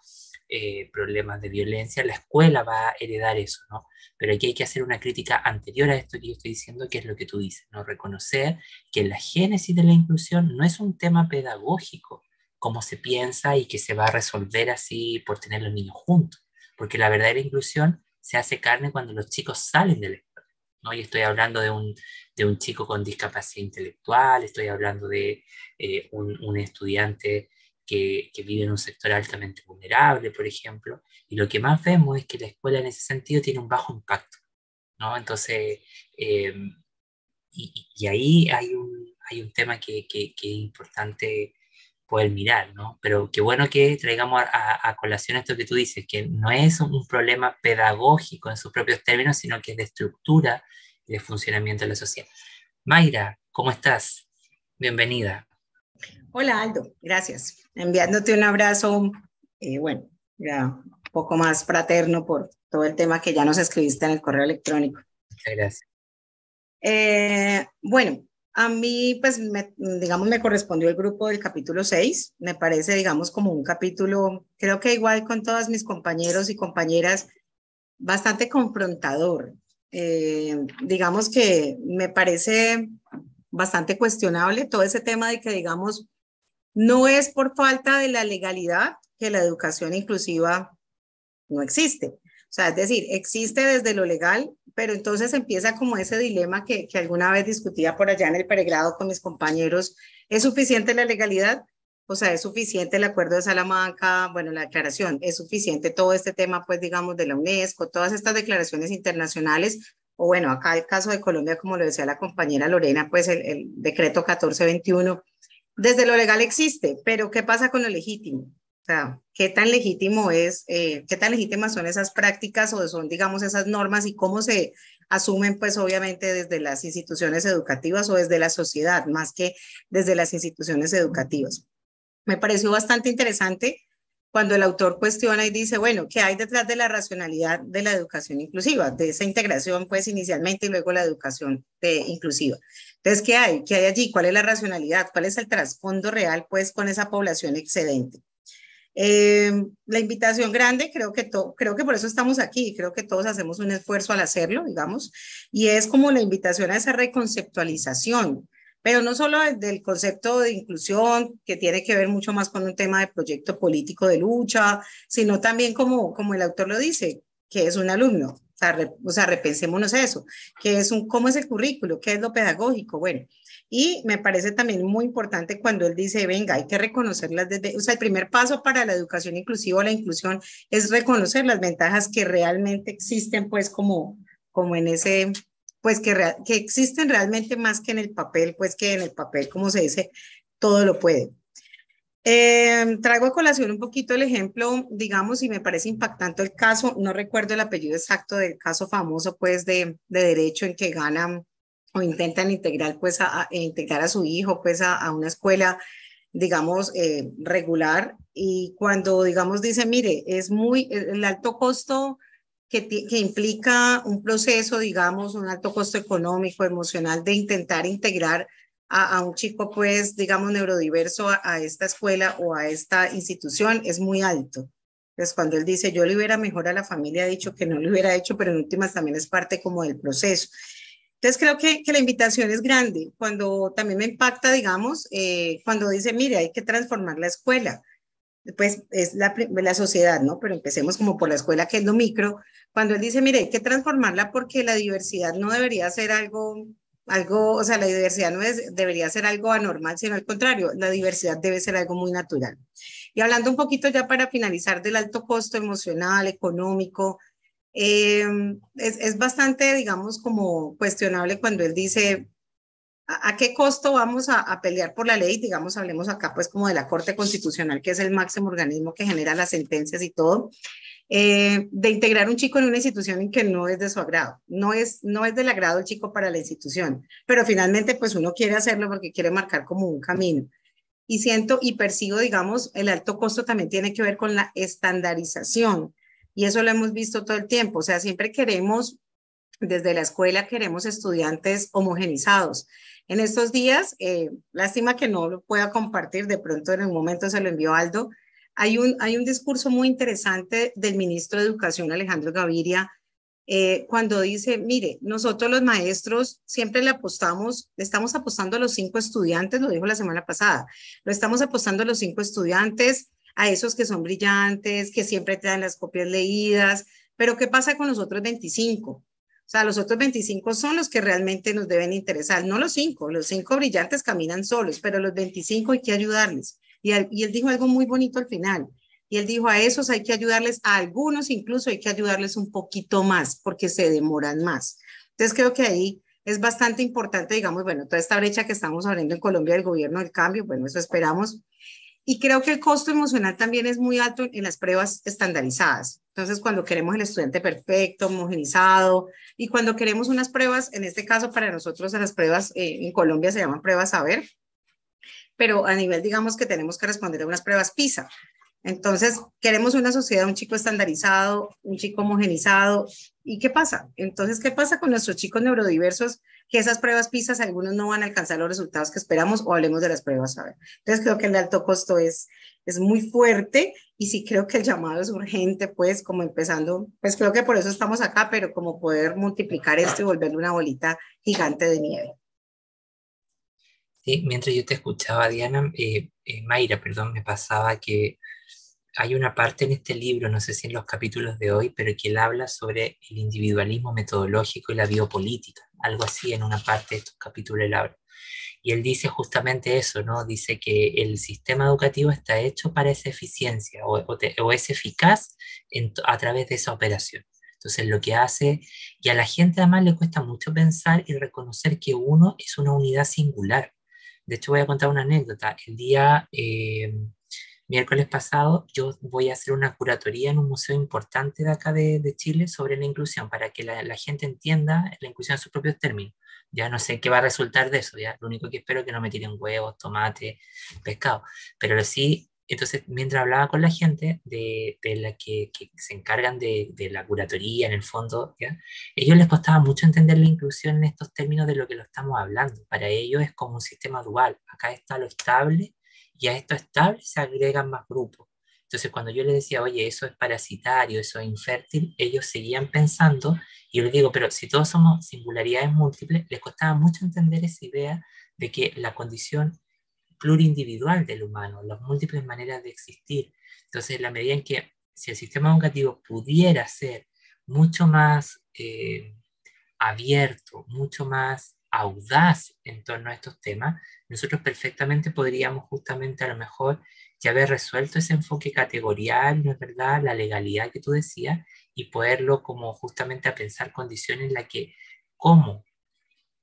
problemas de violencia, la escuela va a heredar eso, ¿no? Pero aquí hay que hacer una crítica anterior a esto que yo estoy diciendo, que es lo que tú dices, ¿no? Reconocer que la génesis de la inclusión no es un tema pedagógico, como se piensa y que se va a resolver así por tener los niños juntos, porque la verdadera inclusión se hace carne cuando los chicos salen de la escuela, ¿no? Y estoy hablando de un chico con discapacidad intelectual, estoy hablando de un estudiante que vive en un sector altamente vulnerable, por ejemplo, y lo que más vemos es que la escuela en ese sentido tiene un bajo impacto. ¿no? Entonces, y ahí hay un tema que es importante poder mirar, ¿no? Pero qué bueno que traigamos a colación esto que tú dices, que no es un problema pedagógico en sus propios términos, sino que es de estructura y de funcionamiento de la sociedad. Mayra, ¿cómo estás? Bienvenida. Hola Aldo, gracias. Enviándote un abrazo, bueno, ya un poco más fraterno por todo el tema que ya nos escribiste en el correo electrónico. Muchas gracias. Bueno, a mí, pues, digamos, me correspondió el grupo del capítulo 6. Me parece, digamos, como un capítulo, creo que igual con todos mis compañeros y compañeras, bastante confrontador. Digamos que me parece bastante cuestionable todo ese tema de que, digamos, no es por falta de la legalidad que la educación inclusiva no existe. O sea, es decir, existe desde lo legal, pero entonces empieza como ese dilema que alguna vez discutía por allá en el pregrado con mis compañeros. ¿Es suficiente la legalidad? O sea, ¿es suficiente el Acuerdo de Salamanca? Bueno, la declaración, ¿es suficiente todo este tema, pues, digamos, de la UNESCO, todas estas declaraciones internacionales? O bueno, acá el caso de Colombia, como lo decía la compañera Lorena, pues el decreto 1421, desde lo legal existe, pero ¿qué pasa con lo legítimo? O sea, ¿qué tan legítimo es, qué tan legítimas son esas prácticas o son, digamos, esas normas y cómo se asumen, pues, obviamente desde las instituciones educativas o desde la sociedad, más que desde las instituciones educativas? Me pareció bastante interesante cuando el autor cuestiona y dice, bueno, ¿qué hay detrás de la racionalidad de la educación inclusiva? De esa integración, pues, inicialmente y luego la educación inclusiva. Entonces, ¿qué hay? ¿Qué hay allí? ¿Cuál es la racionalidad? ¿Cuál es el trasfondo real, pues, con esa población excedente? La invitación grande, creo que por eso estamos aquí, creo que todos hacemos un esfuerzo al hacerlo, digamos, y es como la invitación a esa reconceptualización, pero no solo del concepto de inclusión, que tiene que ver mucho más con un tema de proyecto político de lucha, sino también como el autor lo dice, que es un alumno. O sea, repensémonos eso, cómo es el currículo, qué es lo pedagógico, bueno. Y me parece también muy importante cuando él dice, venga, hay que reconocerlas desde, o sea, el primer paso para la educación inclusiva o la inclusión es reconocer las ventajas que realmente existen, pues, como en ese, pues, que existen realmente más que en el papel, pues, que en el papel, como se dice, todo lo puede. Traigo a colación un poquito el ejemplo, digamos, y me parece impactante el caso, no recuerdo el apellido exacto del caso famoso, pues, de derecho en que ganan o intentan integrar, pues, integrar a su hijo, pues, a una escuela, digamos, regular, y cuando, digamos, dice, mire, es muy, el alto costo que implica un proceso, digamos, un alto costo económico, emocional, de intentar integrar a un chico, pues, digamos, neurodiverso a esta escuela o a esta institución es muy alto. Entonces, cuando él dice, yo le hubiera mejor a la familia, ha dicho que no lo hubiera hecho, pero en últimas también es parte como del proceso. Entonces, creo que la invitación es grande. Cuando también me impacta, digamos, cuando dice, mire, hay que transformar la escuela. Pues es la sociedad, ¿no? Pero empecemos como por la escuela, que es lo micro. Cuando él dice, mire, hay que transformarla porque la diversidad no debería ser algo, o sea, la diversidad no debería ser algo anormal, sino al contrario, la diversidad debe ser algo muy natural. Y hablando un poquito ya para finalizar del alto costo emocional, económico, es bastante, digamos, como cuestionable cuando él dice, ¿a qué costo vamos a pelear por la ley? Digamos, hablemos acá pues como de la Corte Constitucional, que es el máximo organismo que genera las sentencias y todo, de integrar un chico en una institución en que no es de su agrado, no es del agrado el chico para la institución, pero finalmente pues uno quiere hacerlo porque quiere marcar como un camino. Y siento y percibo, digamos, el alto costo también tiene que ver con la estandarización, y eso lo hemos visto todo el tiempo, o sea, siempre queremos, desde la escuela queremos estudiantes homogenizados. En estos días, lástima que no lo pueda compartir, de pronto en un momento se lo envió Aldo, hay un discurso muy interesante del ministro de Educación, Alejandro Gaviria, cuando dice, mire, nosotros los maestros siempre le estamos apostando a los 5 estudiantes, lo dijo la semana pasada, lo estamos apostando a los 5 estudiantes, a esos que son brillantes, que siempre traen las copias leídas, pero ¿qué pasa con los otros 25? O sea, los otros 25 son los que realmente nos deben interesar, no los 5 brillantes caminan solos, pero los 25 hay que ayudarles. Y él dijo algo muy bonito al final, y él dijo, a esos hay que ayudarles, a algunos incluso hay que ayudarles un poquito más, porque se demoran más. Entonces creo que ahí es bastante importante, digamos, bueno, toda esta brecha que estamos abriendo en Colombia del gobierno del cambio, bueno, eso esperamos. Y creo que el costo emocional también es muy alto en las pruebas estandarizadas. Entonces, cuando queremos el estudiante perfecto, homogenizado, y cuando queremos unas pruebas, en este caso para nosotros las pruebas en Colombia se llaman pruebas saber, pero a nivel, digamos, que tenemos que responder a unas pruebas PISA. Entonces, queremos una sociedad, un chico estandarizado, un chico homogenizado. ¿Y qué pasa? Entonces, ¿qué pasa con nuestros chicos neurodiversos? Que esas pruebas PISA, algunos no van a alcanzar los resultados que esperamos, o hablemos de las pruebas saber. Entonces, creo que el alto costo es muy fuerte, y sí creo que el llamado es urgente, pues, como empezando, pues creo que por eso estamos acá, pero como poder multiplicar esto y volverlo una bolita gigante de nieve. Sí, mientras yo te escuchaba, Diana, Mayra, perdón, me pasaba que hay una parte en este libro, no sé si en los capítulos de hoy, pero que él habla sobre el individualismo metodológico y la biopolítica, algo así en una parte de estos capítulos él habla. Y él dice justamente eso, ¿no? Dice que el sistema educativo está hecho para esa eficiencia o es eficaz a través de esa operación. Entonces lo que hace, y a la gente además le cuesta mucho pensar y reconocer que uno es una unidad singular. De hecho voy a contar una anécdota. El día miércoles pasado yo voy a hacer una curatoría en un museo importante de acá de Chile sobre la inclusión, para que la gente entienda la inclusión en sus propios términos. Ya no sé qué va a resultar de eso, ya lo único que espero es que no me tiren huevos, tomate, pescado, pero sí. Entonces, mientras hablaba con la gente de la que se encargan de la curatoría, en el fondo, ¿ya? Ellos les costaba mucho entender la inclusión en estos términos de lo que lo estamos hablando. Para ellos es como un sistema dual. Acá está lo estable, y a esto estable se agregan más grupos. Entonces, cuando yo les decía, oye, eso es parasitario, eso es infértil, ellos seguían pensando, y yo les digo, pero si todos somos singularidades múltiples, les costaba mucho entender esa idea de que la condición plurindividual del humano, las múltiples maneras de existir. Entonces, en la medida en que si el sistema educativo pudiera ser mucho más abierto, mucho más audaz en torno a estos temas, nosotros perfectamente podríamos justamente a lo mejor ya haber resuelto ese enfoque categorial, ¿no es verdad?, la legalidad que tú decías, y poderlo como justamente a pensar condiciones en las que, cómo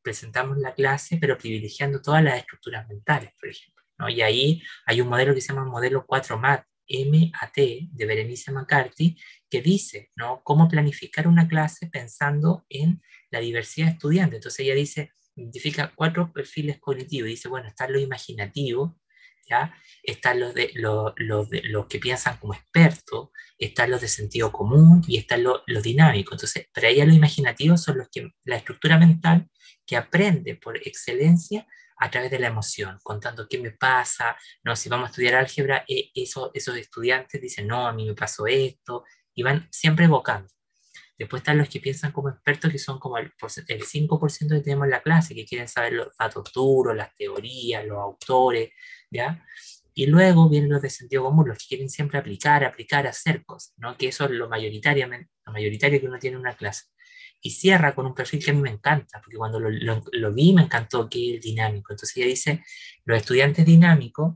presentamos la clase, pero privilegiando todas las estructuras mentales, por ejemplo, ¿no? Y ahí hay un modelo que se llama modelo 4MAT, M-A-T, de Berenice McCarthy, que dice, ¿no?, cómo planificar una clase pensando en la diversidad de estudiantes. Entonces ella dice, identifica 4 perfiles cognitivos, y dice, bueno, están los imaginativos, ¿ya? Están los que piensan como expertos, están los de sentido común, y están los dinámicos. Entonces, para ella los imaginativos son los que, la estructura mental que aprende por excelencia a través de la emoción, contando qué me pasa, no, si vamos a estudiar álgebra, esos estudiantes dicen, no, a mí me pasó esto, y van siempre evocando. Después están los que piensan como expertos, que son como el 5% que tenemos en la clase, que quieren saber los datos duros, las teorías, los autores, ¿ya? Y luego vienen los de sentido común, los que quieren siempre aplicar, hacer cosas, ¿no? Que eso es lo mayoritario que uno tiene en una clase. Y cierra con un perfil que a mí me encanta, porque cuando lo vi me encantó, que es dinámico. Entonces ella dice, los estudiantes dinámicos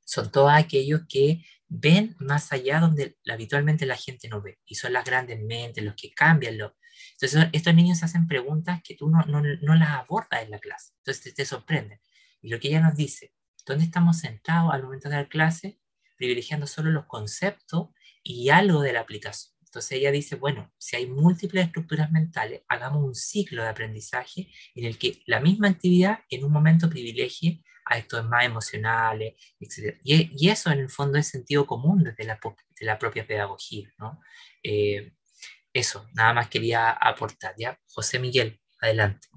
son todos aquellos que ven más allá donde habitualmente la gente no ve, y son las grandes mentes, los que cambian. Entonces estos niños hacen preguntas que tú no las abordas en la clase, entonces te sorprenden. Y lo que ella nos dice, ¿dónde estamos sentados al momento de dar clase? Privilegiando solo los conceptos y algo de la aplicación. Entonces ella dice, bueno, si hay múltiples estructuras mentales, hagamos un ciclo de aprendizaje en el que la misma actividad en un momento privilegie a estos más emocionales, etc. Y eso en el fondo es sentido común desde de la propia pedagogía, ¿no? Eso, nada más quería aportar, ¿ya? José Miguel, adelante.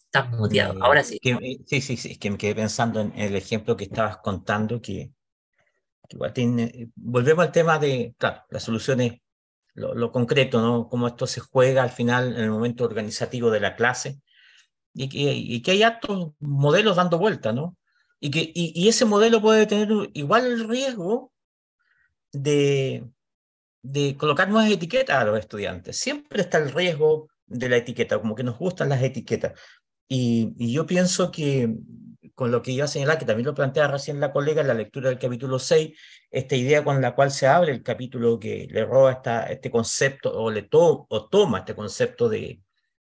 Estás muteado, ahora sí. Sí, es que me quedé pensando en el ejemplo que estabas contando, que igual tiene, volvemos al tema de, claro, las soluciones, lo concreto, ¿no? Cómo esto se juega al final en el momento organizativo de la clase, y que hay hartos modelos dando vuelta, ¿no? Y ese modelo puede tener igual el riesgo de colocar nuevas etiquetas a los estudiantes. Siempre está el riesgo de la etiqueta, como que nos gustan las etiquetas. Y yo pienso que con lo que iba a señalar, que también lo plantea recién la colega en la lectura del capítulo 6, esta idea con la cual se abre el capítulo que le roba este concepto, o toma este concepto de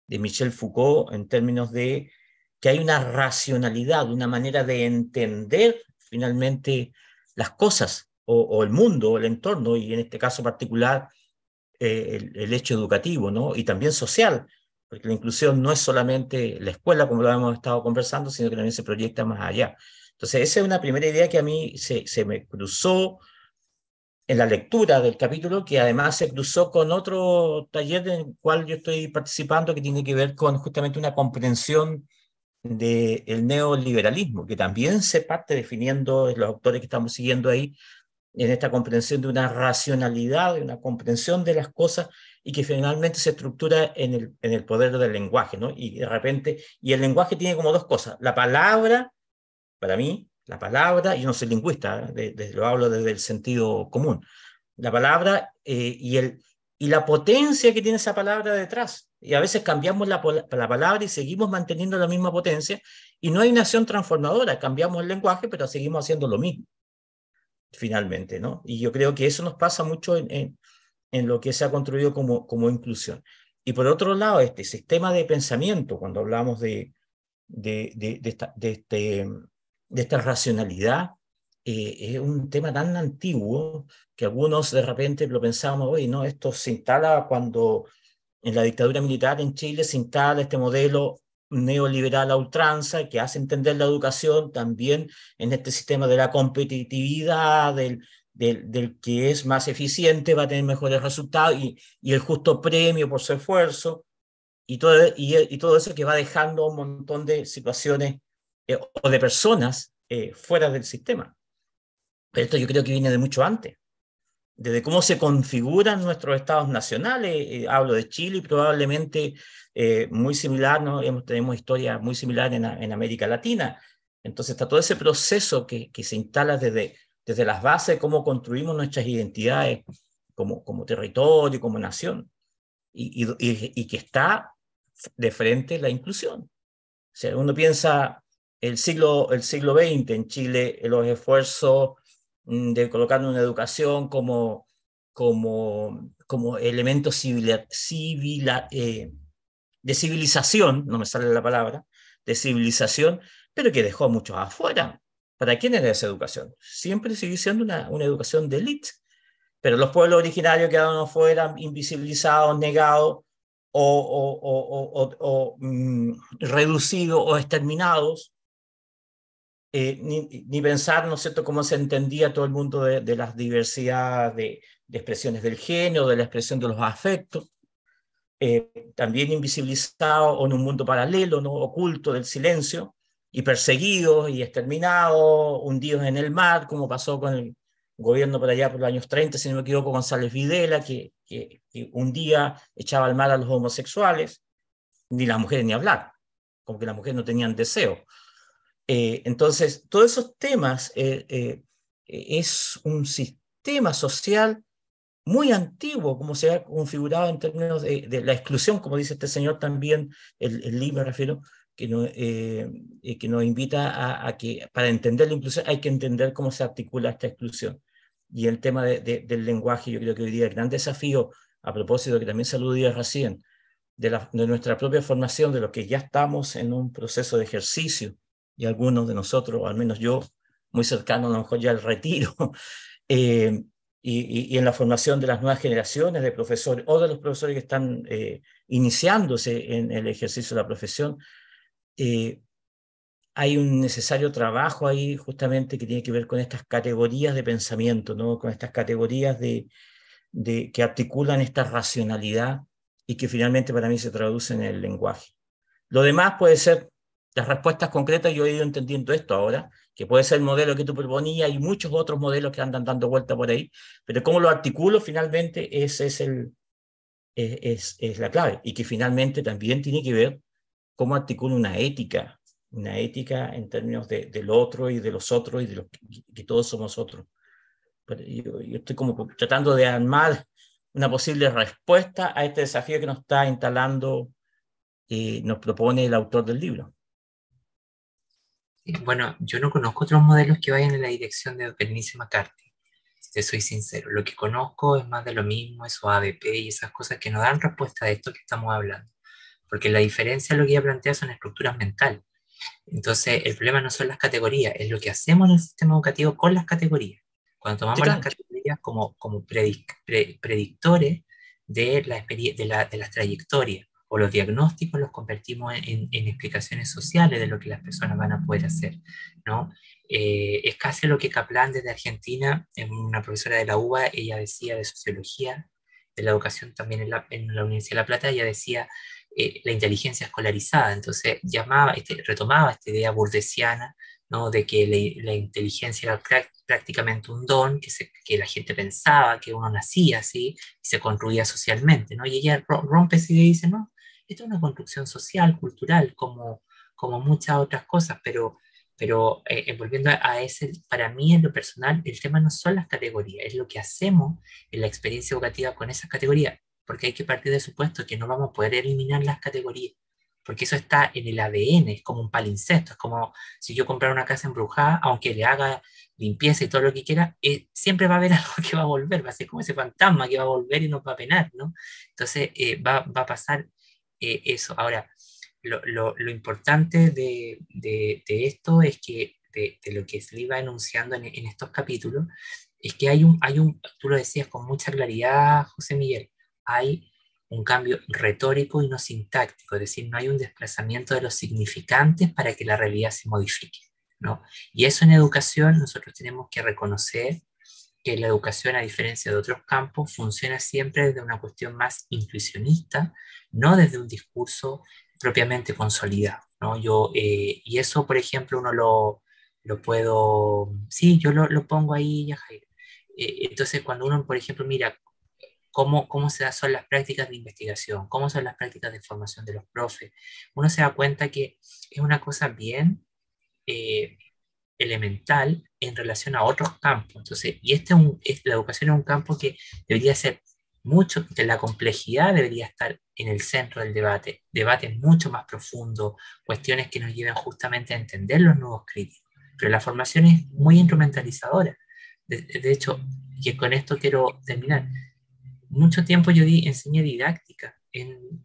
Michel Foucault en términos de que hay una racionalidad, una manera de entender finalmente las cosas, o el mundo, o el entorno, y en este caso particular el hecho educativo, ¿no? Y también social, porque la inclusión no es solamente la escuela, como lo hemos estado conversando, sino que también se proyecta más allá. Entonces, esa es una primera idea que a mí se me cruzó en la lectura del capítulo, que además se cruzó con otro taller en el cual yo estoy participando, que tiene que ver con justamente una comprensión del neoliberalismo, que también se parte definiendo los autores que estamos siguiendo ahí, en esta comprensión de una racionalidad, de una comprensión de las cosas, y que finalmente se estructura en el poder del lenguaje, ¿no? Y de repente, y el lenguaje tiene como dos cosas: la palabra, para mí, la palabra, yo no soy lingüista, lo hablo desde el sentido común, la palabra y la potencia que tiene esa palabra detrás. Y a veces cambiamos la palabra y seguimos manteniendo la misma potencia, y no hay una acción transformadora, cambiamos el lenguaje, pero seguimos haciendo lo mismo, finalmente, ¿no? Y yo creo que eso nos pasa mucho en lo que se ha construido como inclusión. Y por otro lado, este sistema de pensamiento, cuando hablamos de esta racionalidad, es un tema tan antiguo que algunos de repente lo pensamos, oye, no, esto se instala cuando en la dictadura militar en Chile se instala este modelo neoliberal a ultranza, que hace entender la educación también en este sistema de la competitividad, del que es más eficiente, va a tener mejores resultados, y el justo premio por su esfuerzo, y todo eso que va dejando un montón de situaciones o de personas fuera del sistema. Pero esto yo creo que viene de mucho antes, desde cómo se configuran nuestros estados nacionales. Hablo de Chile, y probablemente muy similar, ¿no? Tenemos historias muy similares en América Latina. Entonces está todo ese proceso que se instala desde las bases de cómo construimos nuestras identidades como territorio, como nación, y que está de frente la inclusión. O sea, uno piensa el siglo XX en Chile, los esfuerzos de colocar una educación como elemento de civilización, no me sale la palabra, de civilización, pero que dejó a muchos afuera. ¿Para quién era esa educación? Siempre sigue siendo una educación de élite, pero los pueblos originarios quedaron afuera, invisibilizados, negados, reducidos o exterminados. Ni pensar, ¿no es cierto?, cómo se entendía todo el mundo de las diversidades de expresiones del género, de la expresión de los afectos. También invisibilizados en un mundo paralelo, ¿no?, oculto del silencio, y perseguidos y exterminados, hundidos en el mar, como pasó con el gobierno por allá por los años 30, si no me equivoco, González Videla, que un día echaba al mar a los homosexuales, ni las mujeres ni hablar, como que las mujeres no tenían deseo. Entonces, todos esos temas es un sistema social muy antiguo, como se ha configurado en términos de la exclusión, como dice este señor también, el libro, me refiero, que nos invita a que para entender la inclusión hay que entender cómo se articula esta exclusión. Y el tema del lenguaje, yo creo que hoy día el gran desafío, a propósito que también se aludía recién, de nuestra propia formación, de los que ya estamos en un proceso de ejercicio, y algunos de nosotros, o al menos yo, muy cercano a lo mejor ya al retiro, y en la formación de las nuevas generaciones de profesores, o de los profesores que están iniciándose en el ejercicio de la profesión, hay un necesario trabajo ahí justamente que tiene que ver con estas categorías de pensamiento, ¿no?, con estas categorías que articulan esta racionalidad y que finalmente para mí se traduce en el lenguaje. Lo demás puede ser las respuestas concretas. Yo he ido entendiendo esto ahora, que puede ser el modelo que tú proponías y muchos otros modelos que andan dando vuelta por ahí, pero cómo lo articulo finalmente, ese es la clave, y que finalmente también tiene que ver cómo articulo una ética en términos del otro y de los otros y de los que todos somos otros. Pero yo estoy como tratando de armar una posible respuesta a este desafío que nos está instalando, nos propone el autor del libro. Bueno, yo no conozco otros modelos que vayan en la dirección de Bernice McCarthy, si te soy sincero. Lo que conozco es más de lo mismo, esos ABP y esas cosas que no dan respuesta a esto que estamos hablando. Porque la diferencia, lo que ella plantea, son estructuras mentales. Entonces, el problema no son las categorías, es lo que hacemos en el sistema educativo con las categorías. Cuando Sí, tomamos las categorías como predictores de las trayectorias o los diagnósticos, los convertimos en explicaciones sociales de lo que las personas van a poder hacer, ¿no? Es casi lo que Kaplan desde Argentina, una profesora de la UBA, ella decía de sociología, de la educación también en la Universidad de La Plata, ella decía la inteligencia escolarizada. Entonces retomaba esta idea burdesiana, ¿no? De que la inteligencia era prácticamente un don que la gente pensaba que uno nacía así y se construía socialmente, ¿no? Y ella rompe esa idea y dice, no, esto es una construcción social, cultural, como muchas otras cosas, pero volviendo a ese, para mí en lo personal, el tema no son las categorías, es lo que hacemos en la experiencia educativa con esas categorías, porque hay que partir del supuesto que no vamos a poder eliminar las categorías, porque eso está en el ADN, es como un palincesto, es como si yo comprara una casa embrujada, aunque le haga limpieza y todo lo que quiera, siempre va a haber algo que va a volver, va a ser como ese fantasma que va a volver y nos va a penar, ¿no? Entonces va a pasar eso. Ahora, lo importante de esto es que, de lo que se iba enunciando en estos capítulos, es que tú lo decías con mucha claridad, José Miguel, hay un cambio retórico y no sintáctico, es decir, no hay un desplazamiento de los significantes para que la realidad se modifique, ¿no? Y eso en educación nosotros tenemos que reconocer que la educación, a diferencia de otros campos, funciona siempre desde una cuestión más intuicionista, no desde un discurso propiamente consolidado, ¿no? Y eso, por ejemplo, uno lo puedo, sí, yo lo pongo ahí, ya, Jair. Entonces, cuando uno, por ejemplo, mira cómo son las prácticas de investigación, cómo son las prácticas de formación de los profes, uno se da cuenta que es una cosa bien eh, elemental en relación a otros campos. Entonces, y la educación es un campo que debería ser mucho, de la complejidad debería estar en el centro del debate, debates mucho más profundos, cuestiones que nos lleven justamente a entender los nuevos críticos. Pero la formación es muy instrumentalizadora. De hecho, que con esto quiero terminar. Mucho tiempo yo enseñé didáctica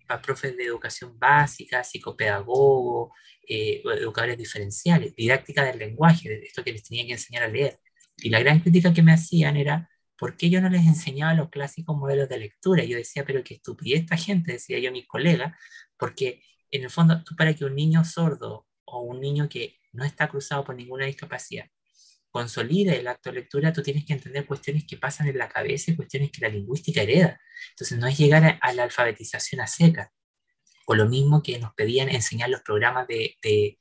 para profes de educación básica, psicopedagogos, educadores diferenciales, didáctica del lenguaje, de esto que les tenía que enseñar a leer. Y la gran crítica que me hacían era, ¿por qué yo no les enseñaba los clásicos modelos de lectura? Y yo decía, pero qué estupidez esta gente, decía yo a mis colegas, porque en el fondo, tú para que un niño sordo o un niño que no está cruzado por ninguna discapacidad consolida el acto de lectura, tú tienes que entender cuestiones que pasan en la cabeza y cuestiones que la lingüística hereda. Entonces no es llegar a la alfabetización a seca, o lo mismo que nos pedían enseñar los programas del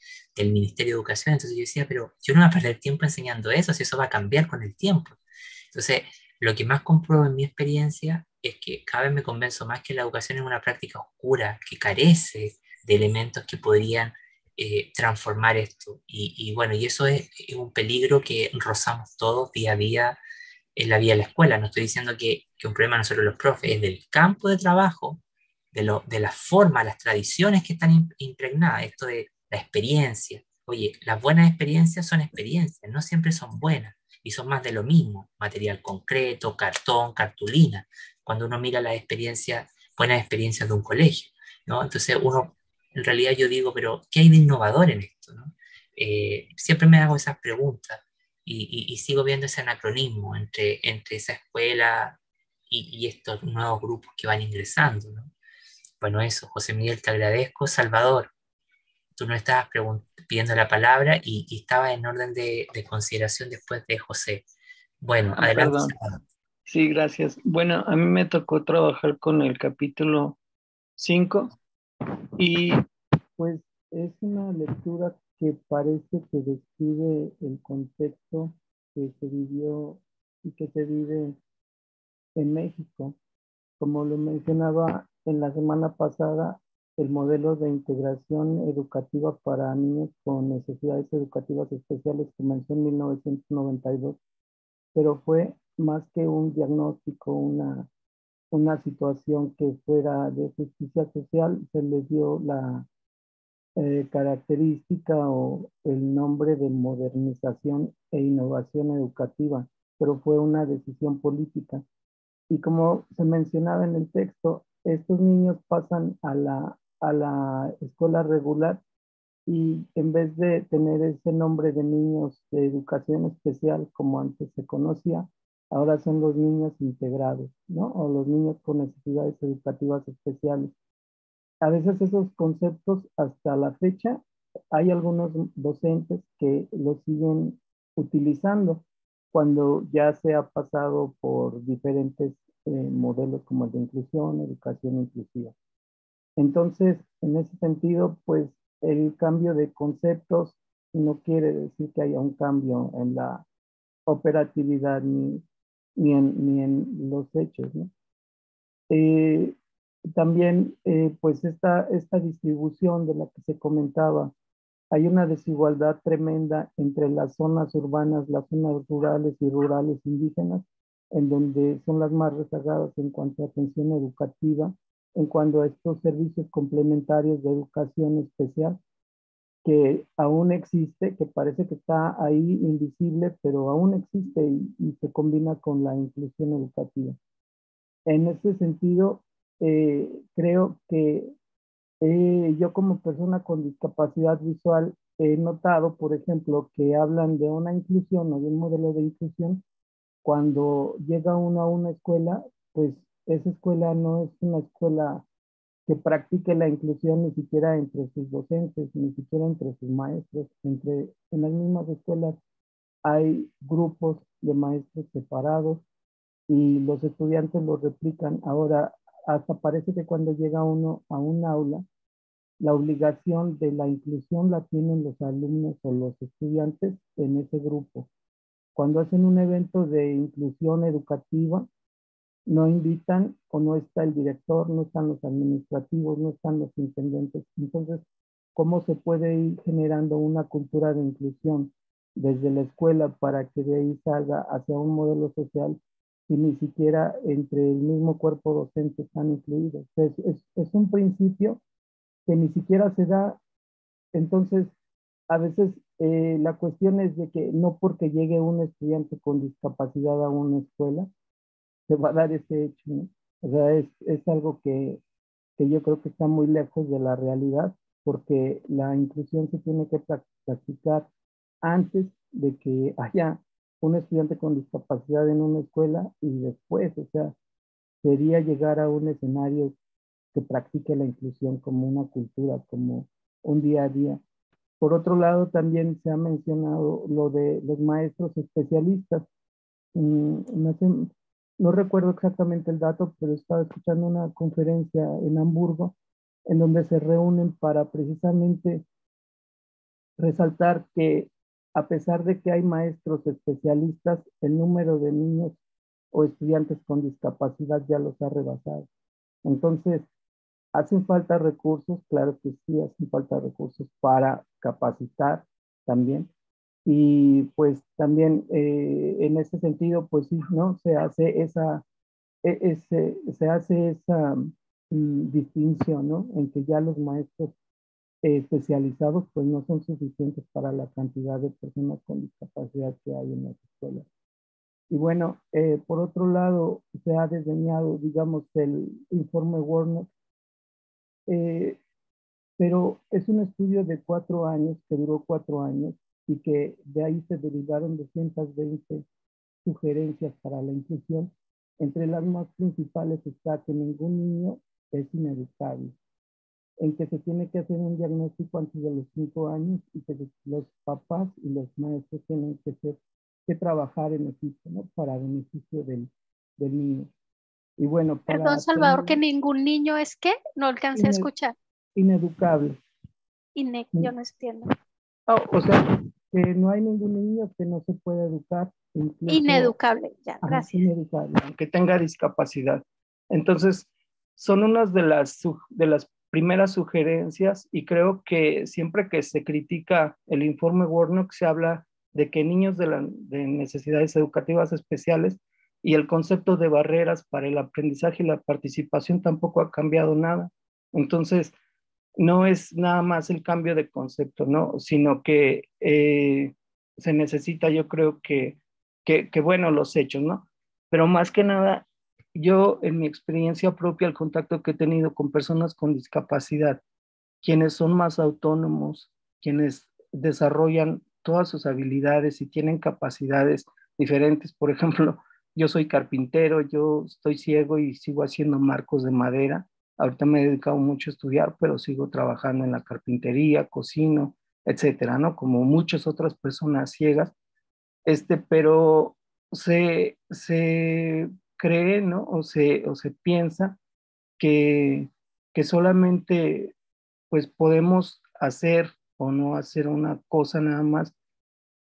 Ministerio de Educación. Entonces yo decía, pero yo no voy a perder tiempo enseñando eso, si eso va a cambiar con el tiempo. Entonces, lo que más compruebo en mi experiencia es que cada vez me convenzo más que la educación es una práctica oscura, que carece de elementos que podrían transformar esto. Y bueno, y eso es un peligro que rozamos todos día a día en la vida de la escuela. No estoy diciendo que un problema no solo de los profes, es del campo de trabajo, de la forma, las tradiciones que están impregnadas, esto de la experiencia. Oye, las buenas experiencias son experiencias, no siempre son buenas y son más de lo mismo, material concreto, cartón, cartulina, cuando uno mira las experiencias, buenas experiencias de un colegio, ¿no? Entonces uno, en realidad yo digo, pero ¿qué hay de innovador en esto, no? Siempre me hago esas preguntas y sigo viendo ese anacronismo entre esa escuela y estos nuevos grupos que van ingresando, ¿no? Bueno, eso, José Miguel, te agradezco. Salvador, tú no estabas pidiendo la palabra y estaba en orden de consideración después de José. Bueno, adelante. Perdón. Sí, gracias. Bueno, a mí me tocó trabajar con el capítulo 5 y pues es una lectura que parece que describe el contexto que se vivió y que se vive en México. Como lo mencionaba en la semana pasada, el modelo de integración educativa para niños con necesidades educativas especiales comenzó en 1992, pero fue más que un diagnóstico, una situación que fuera de justicia social, se le dio característica o el nombre de modernización e innovación educativa, pero fue una decisión política. Y como se mencionaba en el texto, estos niños pasan a la escuela regular y en vez de tener ese nombre de niños de educación especial como antes se conocía, ahora son los niños integrados, ¿no? O los niños con necesidades educativas especiales. A veces esos conceptos hasta la fecha hay algunos docentes que los siguen utilizando cuando ya se ha pasado por diferentes modelos como el de inclusión, educación inclusiva. Entonces, en ese sentido, pues el cambio de conceptos no quiere decir que haya un cambio en la operatividad ni en los hechos, ¿no? También, pues esta distribución de la que se comentaba, hay una desigualdad tremenda entre las zonas urbanas, las zonas rurales y rurales indígenas, en donde son las más rezagadas en cuanto a atención educativa, en cuanto a estos servicios complementarios de educación especial, que aún existe, que parece que está ahí invisible, pero aún existe y se combina con la inclusión educativa. En ese sentido, creo que yo como persona con discapacidad visual he notado, por ejemplo, que hablan de una inclusión o de un modelo de inclusión. Cuando llega uno a una escuela, pues esa escuela no es una escuela que practique la inclusión ni siquiera entre sus docentes, ni siquiera entre sus maestros. En las mismas escuelas hay grupos de maestros separados y los estudiantes lo replican. Ahora, hasta parece que cuando llega uno a un aula, la obligación de la inclusión la tienen los alumnos o los estudiantes en ese grupo. Cuando hacen un evento de inclusión educativa, no invitan o no está el director, no están los administrativos, no están los intendentes. Entonces, ¿cómo se puede ir generando una cultura de inclusión desde la escuela para que de ahí salga hacia un modelo social si ni siquiera entre el mismo cuerpo docente están incluidos? Es un principio que ni siquiera se da. Entonces, a veces la cuestión es de que no porque llegue un estudiante con discapacidad a una escuela, se va a dar ese hecho, ¿no? O sea, es algo que yo creo que está muy lejos de la realidad, porque la inclusión se tiene que practicar antes de que haya un estudiante con discapacidad en una escuela y después, o sea, sería llegar a un escenario que practique la inclusión como una cultura, como un día a día. Por otro lado, también se ha mencionado lo de los maestros especialistas. No recuerdo exactamente el dato, pero estaba escuchando una conferencia en Hamburgo en donde se reúnen para precisamente resaltar que a pesar de que hay maestros especialistas, el número de niños o estudiantes con discapacidad ya los ha rebasado. Entonces, hacen falta recursos, claro que sí, hacen falta recursos para capacitar también. Y pues también en ese sentido, pues sí, ¿no? Se hace esa distinción, ¿no? En que ya los maestros especializados pues no son suficientes para la cantidad de personas con discapacidad que hay en las escuelas. Y bueno, por otro lado, se ha diseñado, digamos, el informe Warnock, pero es un estudio de 4 años, que duró 4 años, y que de ahí se derivaron 220 sugerencias para la inclusión. Entre las más principales está que ningún niño es ineducable, en que se tiene que hacer un diagnóstico antes de los 5 años y que los papás y los maestros tienen que trabajar en equipo, ¿no? Para beneficio del niño. Y bueno, Perdón, Salvador, que ningún niño es que no alcancé a escuchar. Ineducable. Yo no entiendo. O sea, que no hay ningún niño que no se pueda educar. Incluso, ineducable, ya, gracias. Ineducable, aunque tenga discapacidad. Entonces, son unas de las primeras sugerencias, y creo que siempre que se critica el informe Warnock se habla de que niños de necesidades educativas especiales y el concepto de barreras para el aprendizaje y la participación tampoco ha cambiado nada. Entonces, no es nada más el cambio de concepto, ¿no? Sino que se necesita, yo creo que bueno, los hechos, ¿no? Pero más que nada, yo en mi experiencia propia, el contacto que he tenido con personas con discapacidad, quienes son más autónomos, quienes desarrollan todas sus habilidades y tienen capacidades diferentes. Por ejemplo, yo soy carpintero, yo estoy ciego y sigo haciendo marcos de madera. Ahorita me he dedicado mucho a estudiar, pero sigo trabajando en la carpintería, cocino, etcétera, ¿no? Como muchas otras personas ciegas. Pero se cree, ¿no? O se piensa que, que solamente pues podemos hacer o no hacer una cosa nada más.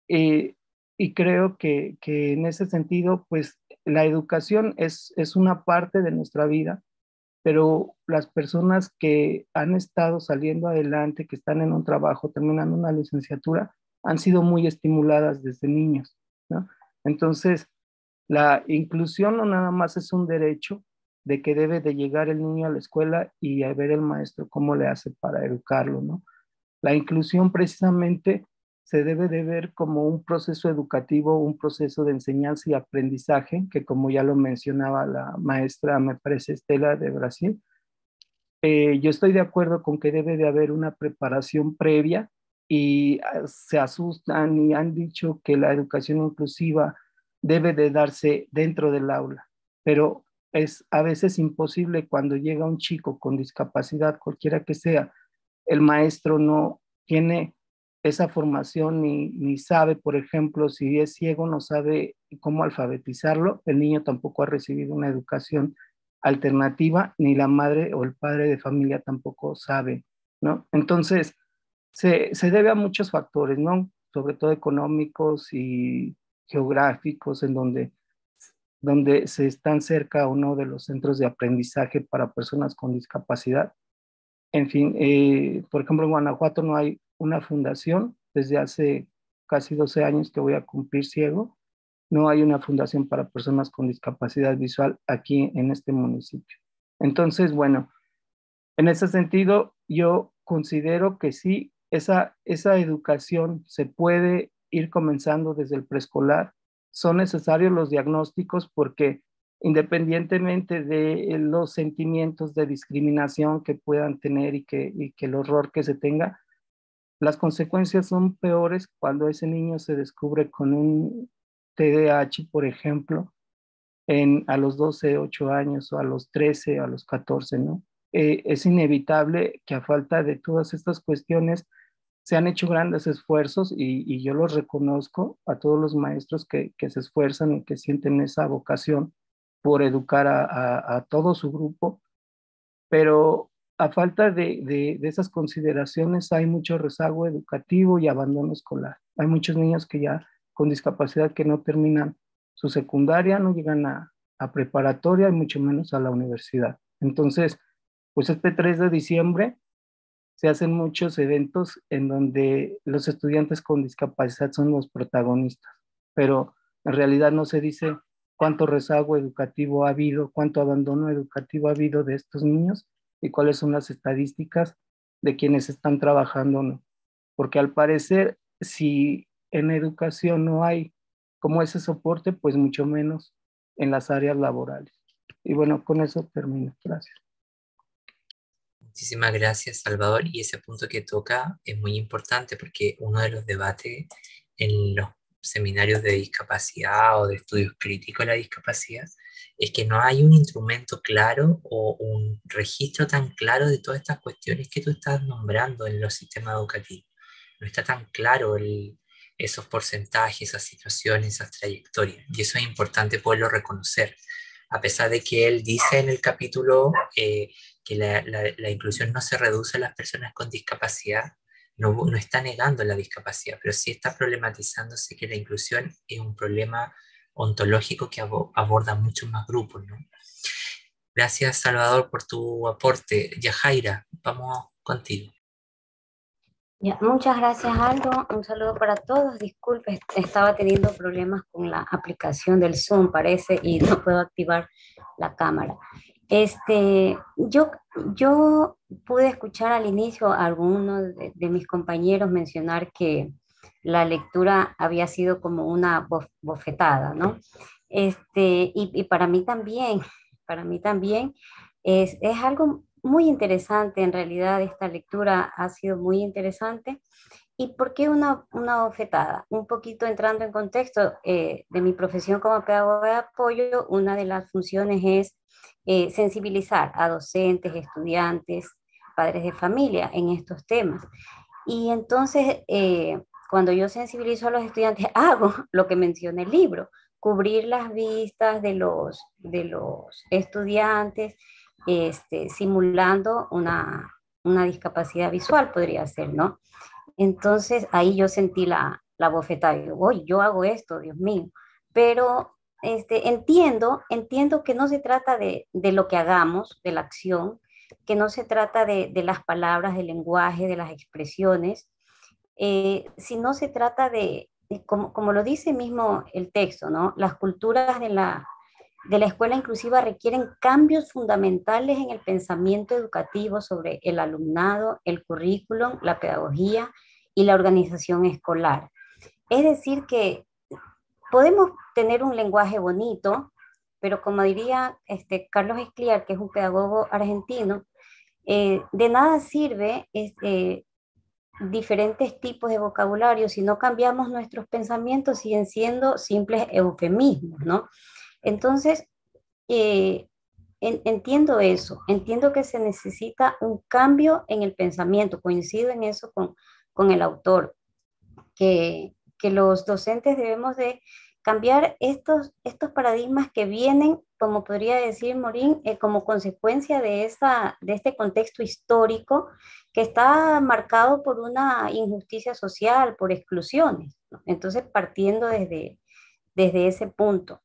Eh, y creo que en ese sentido, pues la educación es una parte de nuestra vida, pero las personas que han estado saliendo adelante, que están en un trabajo, terminando una licenciatura, han sido muy estimuladas desde niños, ¿no? Entonces, la inclusión no nada más es un derecho de que debe de llegar el niño a la escuela y a ver el maestro cómo le hace para educarlo, ¿no? La inclusión precisamente se debe de ver como un proceso educativo, un proceso de enseñanza y aprendizaje, que como ya lo mencionaba la maestra, me parece Estela de Brasil, yo estoy de acuerdo con que debe de haber una preparación previa y se asustan y han dicho que la educación inclusiva debe de darse dentro del aula, pero es a veces imposible cuando llega un chico con discapacidad, cualquiera que sea, el maestro no tiene esa formación ni sabe, por ejemplo, si es ciego, no sabe cómo alfabetizarlo, el niño tampoco ha recibido una educación alternativa, ni la madre o el padre de familia tampoco sabe, ¿no? Entonces, se debe a muchos factores, ¿no? Sobre todo económicos y geográficos, en donde se están cerca o no de los centros de aprendizaje para personas con discapacidad. En fin, por ejemplo, en Guanajuato no hay una fundación desde hace casi 12 años que voy a cumplir ciego. No hay una fundación para personas con discapacidad visual aquí en este municipio. Entonces, bueno, en ese sentido, yo considero que sí, esa educación se puede ir comenzando desde el preescolar. Son necesarios los diagnósticos porque independientemente de los sentimientos de discriminación que puedan tener y que el horror que se tenga, las consecuencias son peores cuando ese niño se descubre con un TDAH, por ejemplo, a los 12, 8 años o a los 13, a los 14, ¿no? Es inevitable que a falta de todas estas cuestiones se han hecho grandes esfuerzos y yo los reconozco a todos los maestros que se esfuerzan y que sienten esa vocación por educar a todo su grupo, pero a falta de esas consideraciones hay mucho rezago educativo y abandono escolar. Hay muchos niños que ya con discapacidad que no terminan su secundaria, no llegan a preparatoria y mucho menos a la universidad. Entonces, pues este 3 de diciembre se hacen muchos eventos en donde los estudiantes con discapacidad son los protagonistas, pero en realidad no se dice cuánto rezago educativo ha habido, cuánto abandono educativo ha habido de estos niños y cuáles son las estadísticas de quienes están trabajando, ¿no? Porque al parecer, si en educación no hay como ese soporte, pues mucho menos en las áreas laborales. Y bueno, con eso termino. Gracias. Muchísimas gracias, Salvador. Y ese punto que toca es muy importante porque uno de los debates en los seminarios de discapacidad o de estudios críticos de la discapacidad es que no hay un instrumento claro o un registro tan claro de todas estas cuestiones que tú estás nombrando en los sistemas educativos. No está tan claro esos porcentajes, esas situaciones, esas trayectorias. Y eso es importante poderlo reconocer. A pesar de que él dice en el capítulo que la inclusión no se reduce a las personas con discapacidad, no está negando la discapacidad, pero sí está problematizándose que la inclusión es un problema ontológico que aborda muchos más grupos, ¿no? Gracias, Salvador, por tu aporte. Yajaira, vamos contigo. Ya, muchas gracias, Aldo. Un saludo para todos. Disculpe, estaba teniendo problemas con la aplicación del Zoom, parece, y no puedo activar la cámara. Yo pude escuchar al inicio a algunos de mis compañeros mencionar que la lectura había sido como una bofetada, ¿no? Y para mí también es algo muy interesante, en realidad esta lectura ha sido muy interesante. ¿Y por qué una bofetada? Un poquito entrando en contexto de mi profesión como pedagoga de apoyo, una de las funciones es sensibilizar a docentes, estudiantes, padres de familia en estos temas. Y entonces, cuando yo sensibilizo a los estudiantes, hago lo que menciona el libro, cubrir las vistas de los estudiantes, simulando una discapacidad visual, podría ser, ¿no? Entonces ahí yo sentí la bofetada. Y digo, "Uy, yo hago esto, Dios mío". Pero entiendo que no se trata de lo que hagamos, de la acción, que no se trata de las palabras, del lenguaje, de las expresiones, sino se trata como lo dice mismo el texto, ¿no? Las culturas de la escuela inclusiva requieren cambios fundamentales en el pensamiento educativo sobre el alumnado, el currículum, la pedagogía y la organización escolar. Es decir, que podemos tener un lenguaje bonito, pero como diría Carlos Escliar, que es un pedagogo argentino, de nada sirve diferentes tipos de vocabulario si no cambiamos nuestros pensamientos, siguen siendo simples eufemismos, ¿no? Entonces, eh, entiendo eso, entiendo que se necesita un cambio en el pensamiento, coincido en eso con el autor, que los docentes debemos de cambiar estos paradigmas que vienen, como podría decir Morín, como consecuencia de este contexto histórico que está marcado por una injusticia social, por exclusiones, ¿no? Entonces, partiendo desde ese punto.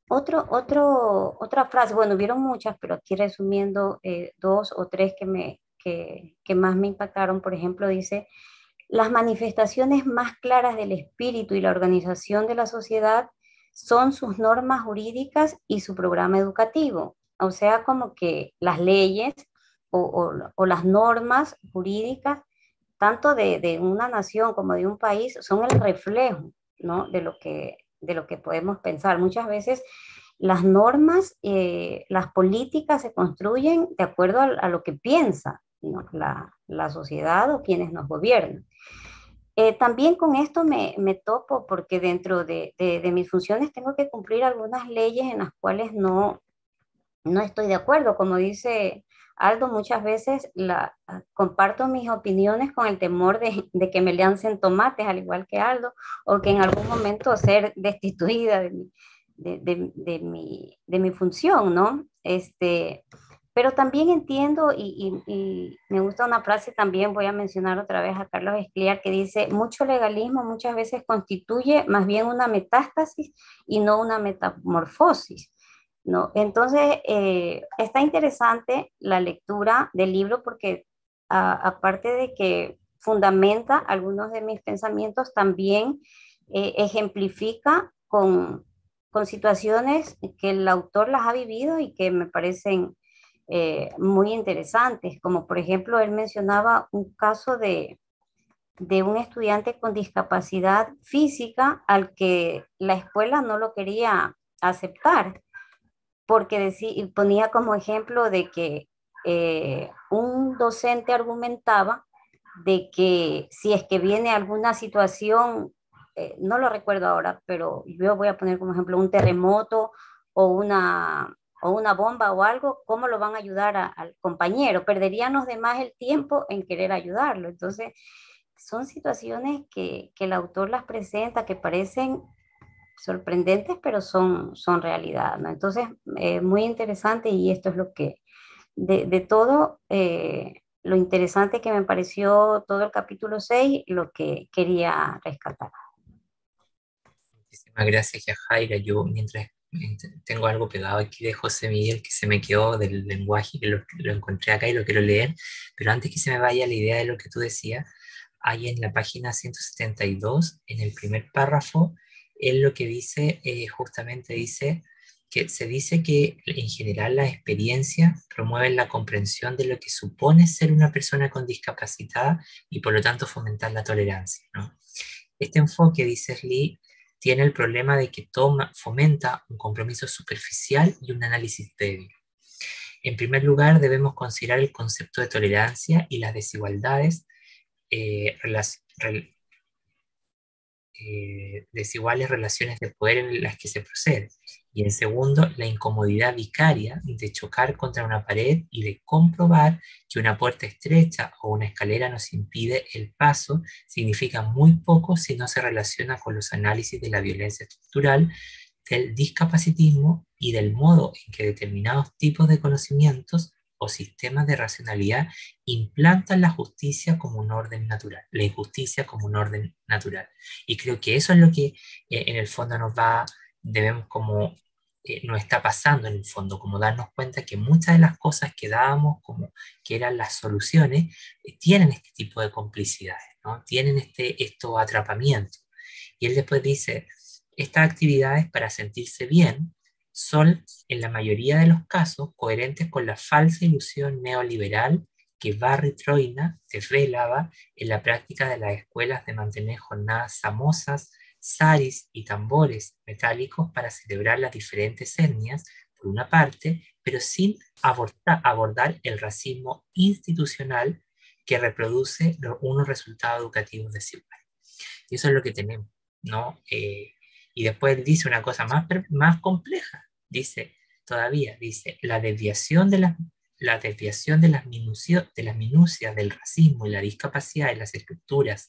Otra frase, bueno, hubieron muchas, pero aquí resumiendo dos o tres que más me impactaron. Por ejemplo, dice: las manifestaciones más claras del espíritu y la organización de la sociedad son sus normas jurídicas y su programa educativo. O sea, como que las leyes o las normas jurídicas, tanto de una nación como de un país, son el reflejo, ¿no? de lo que podemos pensar. Muchas veces las normas, las políticas se construyen de acuerdo a lo que piensa, ¿no? la sociedad o quienes nos gobiernan. También con esto me topo porque dentro de mis funciones tengo que cumplir algunas leyes en las cuales no estoy de acuerdo. Como dice Aldo, muchas veces comparto mis opiniones con el temor de que me lancen tomates, al igual que Aldo, o que en algún momento ser destituida de mi función, ¿no? Pero también entiendo y me gusta una frase, también voy a mencionar otra vez a Carlos Escliar, que dice: mucho legalismo muchas veces constituye más bien una metástasis y no una metamorfosis, ¿no? Entonces, está interesante la lectura del libro porque aparte de que fundamenta algunos de mis pensamientos, también ejemplifica con situaciones que el autor las ha vivido y que me parecen muy interesantes, como por ejemplo él mencionaba un caso de un estudiante con discapacidad física al que la escuela no lo quería aceptar porque ponía como ejemplo de que un docente argumentaba de que si es que viene alguna situación, no lo recuerdo ahora, pero yo voy a poner como ejemplo un terremoto o una bomba o algo, ¿cómo lo van a ayudar al compañero? Perderían los demás el tiempo en querer ayudarlo. Entonces, son situaciones que el autor las presenta que parecen sorprendentes, pero son realidad, ¿no? Entonces, muy interesante y esto es lo que, de todo, lo interesante que me pareció todo el capítulo 6, lo que quería rescatar. Muchísimas gracias, Yajaira. Yo mientras tengo algo pegado aquí de José Miguel que se me quedó del lenguaje, que lo encontré acá y lo quiero leer, pero antes que se me vaya la idea de lo que tú decías, hay en la página 172, en el primer párrafo, él lo que dice, justamente dice que se dice que en general las experiencias promueven la comprensión de lo que supone ser una persona con discapacidad y por lo tanto fomentar la tolerancia, ¿no? Este enfoque, dice Lee, tiene el problema de que fomenta un compromiso superficial y un análisis débil. En primer lugar, debemos considerar el concepto de tolerancia y las desigualdades desiguales relaciones de poder en las que se procede. Y en segundo, la incomodidad vicaria de chocar contra una pared y de comprobar que una puerta estrecha o una escalera nos impide el paso significa muy poco si no se relaciona con los análisis de la violencia estructural, del discapacitismo y del modo en que determinados tipos de conocimientos o sistemas de racionalidad implantan la justicia como un orden natural, la injusticia como un orden natural. Y creo que eso es lo que en el fondo debemos como, nos está pasando en el fondo, como darnos cuenta que muchas de las cosas que dábamos como que eran las soluciones, tienen este tipo de complicidades, ¿no? Tienen estos atrapamientos. Y él después dice, estas actividades para sentirse bien son, en la mayoría de los casos, coherentes con la falsa ilusión neoliberal que Barry Troina desvelaba en la práctica de las escuelas de mantener jornadas samosas, saris y tambores metálicos para celebrar las diferentes etnias, por una parte, pero sin abordar el racismo institucional que reproduce unos resultados educativos desiguales. Y eso es lo que tenemos, ¿no? Y después dice una cosa más compleja. Dice, la desviación de las minucias del racismo y la discapacidad en las estructuras,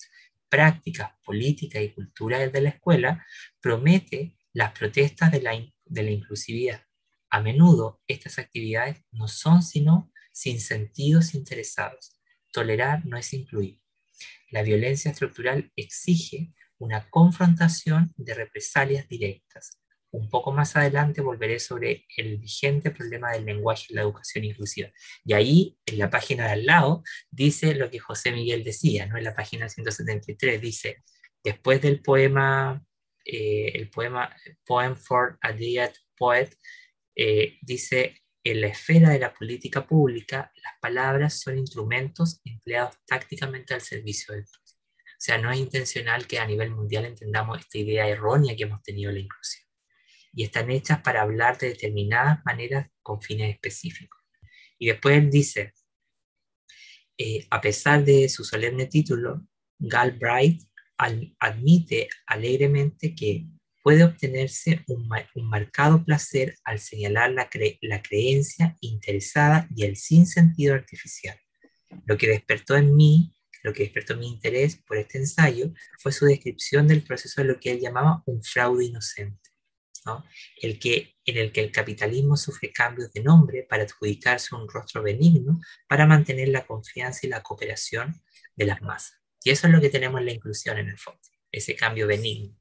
prácticas, políticas y culturales de la escuela promete las protestas de la inclusividad. A menudo estas actividades no son sino sinsentidos interesados. Tolerar no es incluir. La violencia estructural exige una confrontación de represalias directas. Un poco más adelante volveré sobre el vigente problema del lenguaje en la educación inclusiva. Y ahí, en la página de al lado, dice lo que José Miguel decía, ¿no? En la página 173 dice, después del poema, Poem for a Dead Poet, dice, en la esfera de la política pública, las palabras son instrumentos empleados tácticamente al servicio del pueblo. O sea, no es intencional que a nivel mundial entendamos esta idea errónea que hemos tenido de la inclusión. Y están hechas para hablar de determinadas maneras con fines específicos. Y después él dice, a pesar de su solemne título, Galbraith admite alegremente que puede obtenerse un marcado placer al señalar la creencia interesada y el sinsentido artificial. Lo que despertó mi interés por este ensayo fue su descripción del proceso de lo que él llamaba un fraude inocente, ¿no? En el que el capitalismo sufre cambios de nombre para adjudicarse un rostro benigno para mantener la confianza y la cooperación de las masas. Y eso es lo que tenemos en la inclusión en el fondo, ese cambio benigno.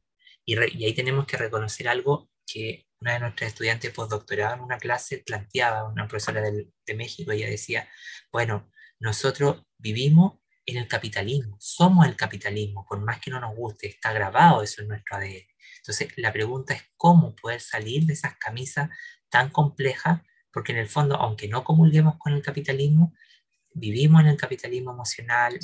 Y ahí tenemos que reconocer algo que una de nuestras estudiantes postdoctorado en una clase planteaba, una profesora de México, ella decía, bueno, nosotros vivimos en el capitalismo, somos el capitalismo, por más que no nos guste, está grabado eso en nuestro ADN. Entonces la pregunta es cómo poder salir de esas camisas tan complejas, porque en el fondo, aunque no comulguemos con el capitalismo, vivimos en el capitalismo emocional,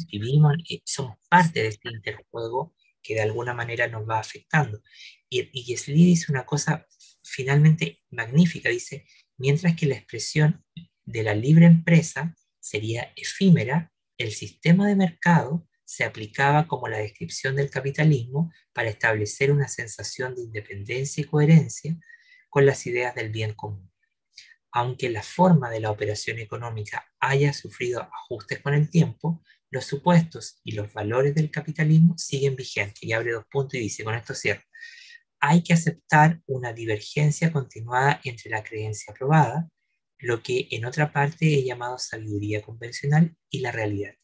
somos parte de este interjuego que de alguna manera nos va afectando. Y Gesli dice una cosa finalmente magnífica, dice, mientras que la expresión de la libre empresa sería efímera, el sistema de mercado se aplicaba como la descripción del capitalismo para establecer una sensación de independencia y coherencia con las ideas del bien común. Aunque la forma de la operación económica haya sufrido ajustes con el tiempo, los supuestos y los valores del capitalismo siguen vigentes. Y abre 2 puntos y dice, con esto cierro, hay que aceptar una divergencia continuada entre la creencia probada, lo que en otra parte he llamado sabiduría convencional, y la realidad.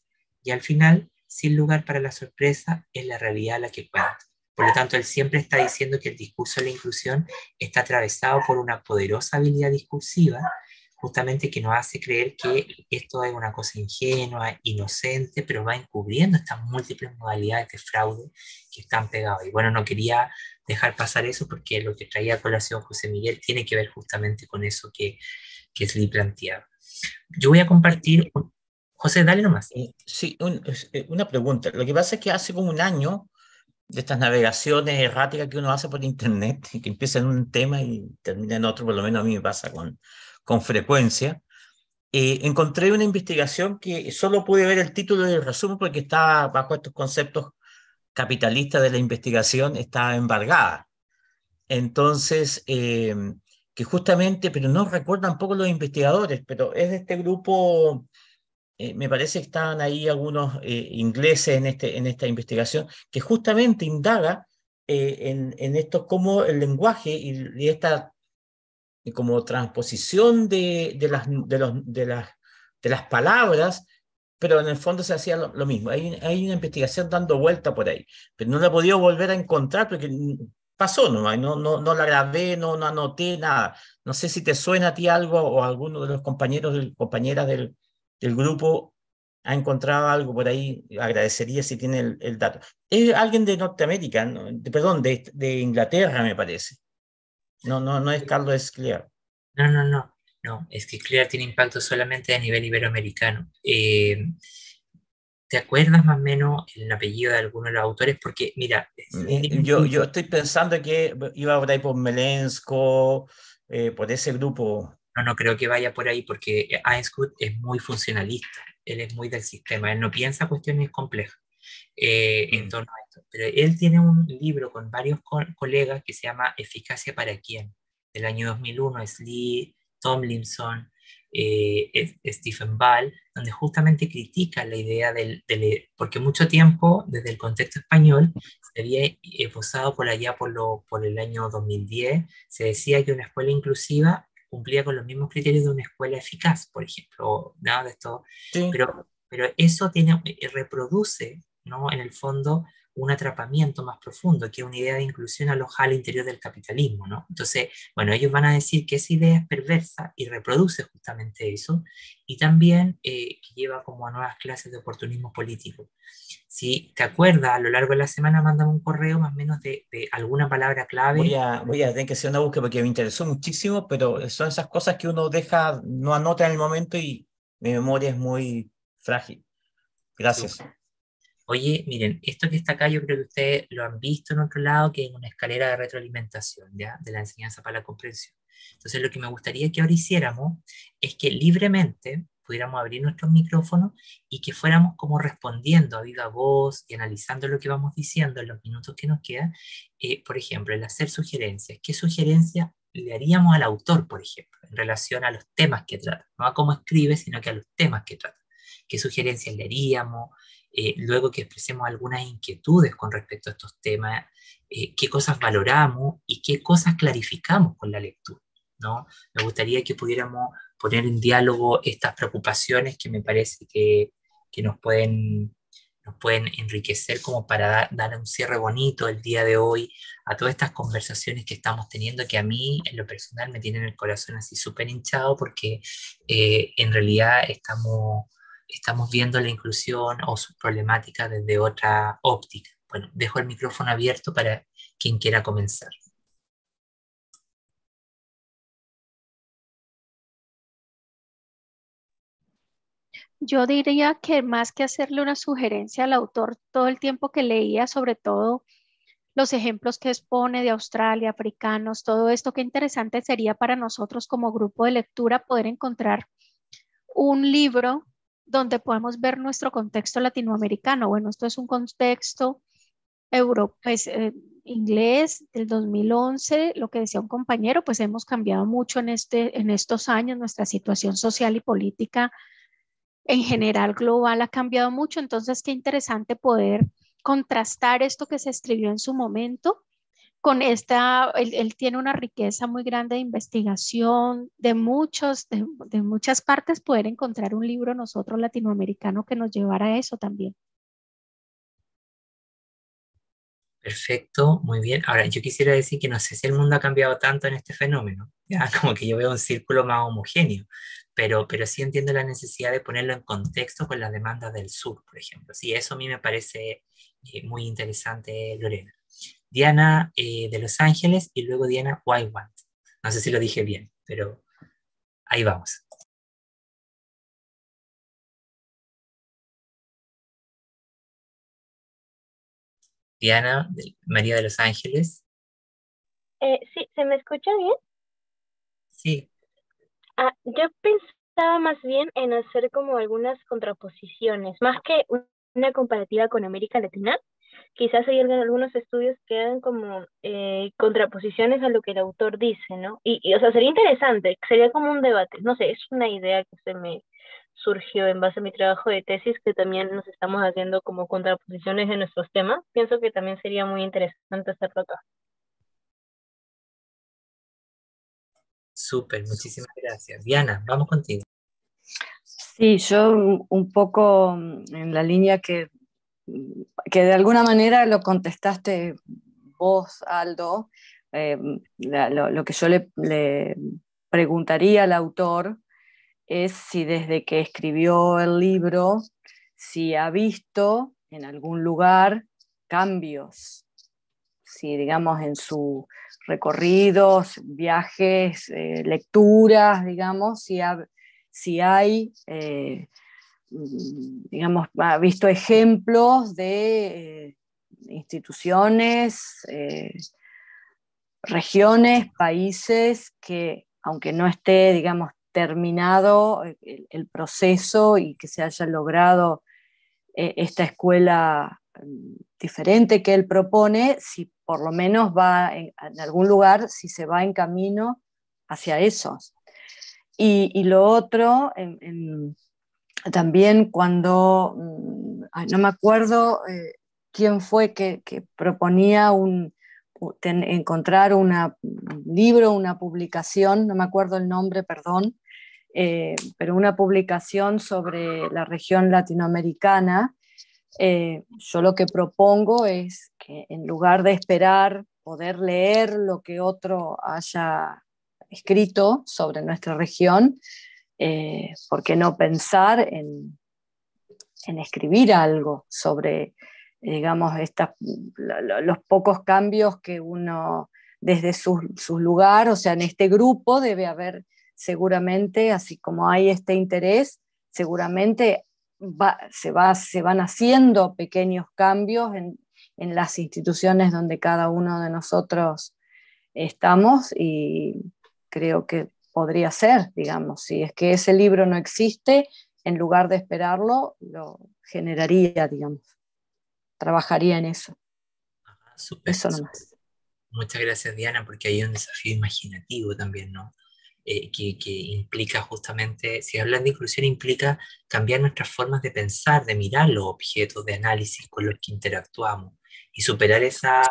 Y al final, sin lugar para la sorpresa, es la realidad la que cuenta. Por lo tanto, él siempre está diciendo que el discurso de la inclusión está atravesado por una poderosa habilidad discursiva, justamente que nos hace creer que esto es una cosa ingenua, inocente, pero va encubriendo estas múltiples modalidades de fraude que están pegadas. Y bueno, no quería dejar pasar eso porque lo que traía a colación José Miguel tiene que ver justamente con eso que Sli planteaba. Yo voy a compartir, José, dale nomás. Sí, una pregunta. Lo que pasa es que hace como un año de estas navegaciones erráticas que uno hace por internet, que empieza en un tema y termina en otro, por lo menos a mí me pasa con frecuencia. Encontré una investigación que solo pude ver el título y el resumen porque estaba bajo estos conceptos capitalistas de la investigación, estaba embargada. Entonces, que justamente, pero no recuerdo tampoco los investigadores, pero es de este grupo, me parece que estaban ahí algunos ingleses en esta investigación, que justamente indaga en esto cómo el lenguaje y esta como transposición de las palabras, pero en el fondo se hacía lo mismo. Hay una investigación dando vuelta por ahí, pero no la he podido volver a encontrar porque pasó nomás, no la grabé, no anoté nada. No sé si te suena a ti algo o a alguno de los compañeras del grupo ha encontrado algo por ahí. Agradecería si tiene el dato. Es alguien de Norteamérica, ¿no? Perdón, de Inglaterra, me parece. No es Carlos Escliar. No, es que Clear tiene impacto solamente a nivel iberoamericano. ¿Te acuerdas más o menos el apellido de alguno de los autores? Porque, mira, yo estoy pensando que iba por ahí por Melensko, por ese grupo. No creo que vaya por ahí porque Ainscoot es muy funcionalista, él es muy del sistema, él no piensa cuestiones complejas en torno a esto. Pero él tiene un libro con varios colegas que se llama Eficacia para quién, del año 2001, es Lee Tomlinson, Stephen Ball, donde justamente critica la idea porque mucho tiempo, desde el contexto español, se había esbozado por allá por el año 2010, se decía que una escuela inclusiva cumplía con los mismos criterios de una escuela eficaz, por ejemplo, nada de esto, Sí. pero eso reproduce, ¿no? En el fondo un atrapamiento más profundo, que es una idea de inclusión alojada al interior del capitalismo, ¿no? Entonces, bueno, ellos van a decir que esa idea es perversa y reproduce justamente eso, y también que lleva como a nuevas clases de oportunismo político. Si te acuerdas, a lo largo de la semana mándame un correo más o menos de alguna palabra clave. Voy a tener que hacer una búsqueda porque me interesó muchísimo, pero son esas cosas que uno deja, no anota en el momento y mi memoria es muy frágil. Gracias. Oye, miren, esto que está acá yo creo que ustedes lo han visto en otro lado, que es una escalera de retroalimentación, ¿ya? De la enseñanza para la comprensión. Entonces lo que me gustaría que ahora hiciéramos es que libremente pudiéramos abrir nuestros micrófonos y que fuéramos como respondiendo a viva voz y analizando lo que vamos diciendo en los minutos que nos quedan. Por ejemplo, el hacer sugerencias. ¿Qué sugerencias le haríamos al autor, por ejemplo, en relación a los temas que trata? No a cómo escribe, sino que a los temas que trata. ¿Qué sugerencias le haríamos? Luego que expresemos algunas inquietudes con respecto a estos temas, qué cosas valoramos y qué cosas clarificamos con la lectura, ¿no? Me gustaría que pudiéramos poner en diálogo estas preocupaciones que me parece que nos pueden enriquecer como para dar un cierre bonito el día de hoy a todas estas conversaciones que estamos teniendo, que a mí en lo personal me tienen el corazón así súper hinchado porque en realidad estamos viendo la inclusión o sus problemáticas desde otra óptica. Bueno, dejo el micrófono abierto para quien quiera comenzar. Yo diría que más que hacerle una sugerencia al autor, todo el tiempo que leía, sobre todo los ejemplos que expone de Australia, africanos, todo esto, qué interesante sería para nosotros como grupo de lectura poder encontrar un libro donde podamos ver nuestro contexto latinoamericano. Bueno, esto es un contexto inglés del 2011, lo que decía un compañero, pues hemos cambiado mucho en estos años, nuestra situación social y política en general global ha cambiado mucho, entonces qué interesante poder contrastar esto que se escribió en su momento con él tiene una riqueza muy grande de investigación de muchas partes, poder encontrar un libro nosotros latinoamericano que nos llevara a eso también. Perfecto, muy bien. Ahora, yo quisiera decir que no sé si el mundo ha cambiado tanto en este fenómeno, ¿ya? Como que yo veo un círculo más homogéneo, pero sí entiendo la necesidad de ponerlo en contexto con las demandas del sur, por ejemplo. Sí, eso a mí me parece muy interesante, Lorena. Diana de Los Ángeles y luego Diana Whitewant. No sé si lo dije bien, pero ahí vamos. Diana, María de Los Ángeles. Sí, ¿se me escucha bien? Sí, Yo pensaba más bien en hacer como algunas contraposiciones, más que una comparativa con América Latina. Quizás hay algunos estudios que hagan como contraposiciones a lo que el autor dice, ¿no? O sea, sería interesante, sería como un debate. No sé, es una idea que se me surgió en base a mi trabajo de tesis, que también nos estamos haciendo como contraposiciones de nuestros temas. Pienso que también sería muy interesante hacerlo acá. súper, muchísimas gracias. Diana, vamos contigo. Sí, yo un poco en la línea que de alguna manera lo contestaste vos, Aldo, lo que yo le preguntaría al autor es si desde que escribió el libro, si ha visto en algún lugar cambios, si digamos en sus recorridos, viajes, lecturas, digamos, si hay, digamos, ha visto ejemplos de instituciones, regiones, países que, aunque no esté, digamos, terminado el proceso y que se haya logrado esta escuela diferente que él propone, si por lo menos va en algún lugar, si se va en camino hacia eso. Y lo otro, también cuando, no me acuerdo quién fue que proponía encontrar un libro, una publicación, no me acuerdo el nombre, perdón, pero una publicación sobre la región latinoamericana. Yo lo que propongo es que en lugar de esperar poder leer lo que otro haya escrito sobre nuestra región, ¿por qué no pensar en escribir algo sobre, digamos, los pocos cambios que uno desde su lugar, o sea, en este grupo debe haber seguramente, así como hay este interés, seguramente se van haciendo pequeños cambios en las instituciones donde cada uno de nosotros estamos, y creo que podría ser, digamos, si es que ese libro no existe, en lugar de esperarlo, lo generaría, digamos, trabajaría en eso. Súper, Eso súper. nomás. Muchas gracias, Diana, porque hay un desafío imaginativo también, ¿no? Que implica justamente, si hablan de inclusión, implica cambiar nuestras formas de pensar, de mirar los objetos de análisis con los que interactuamos y superar esa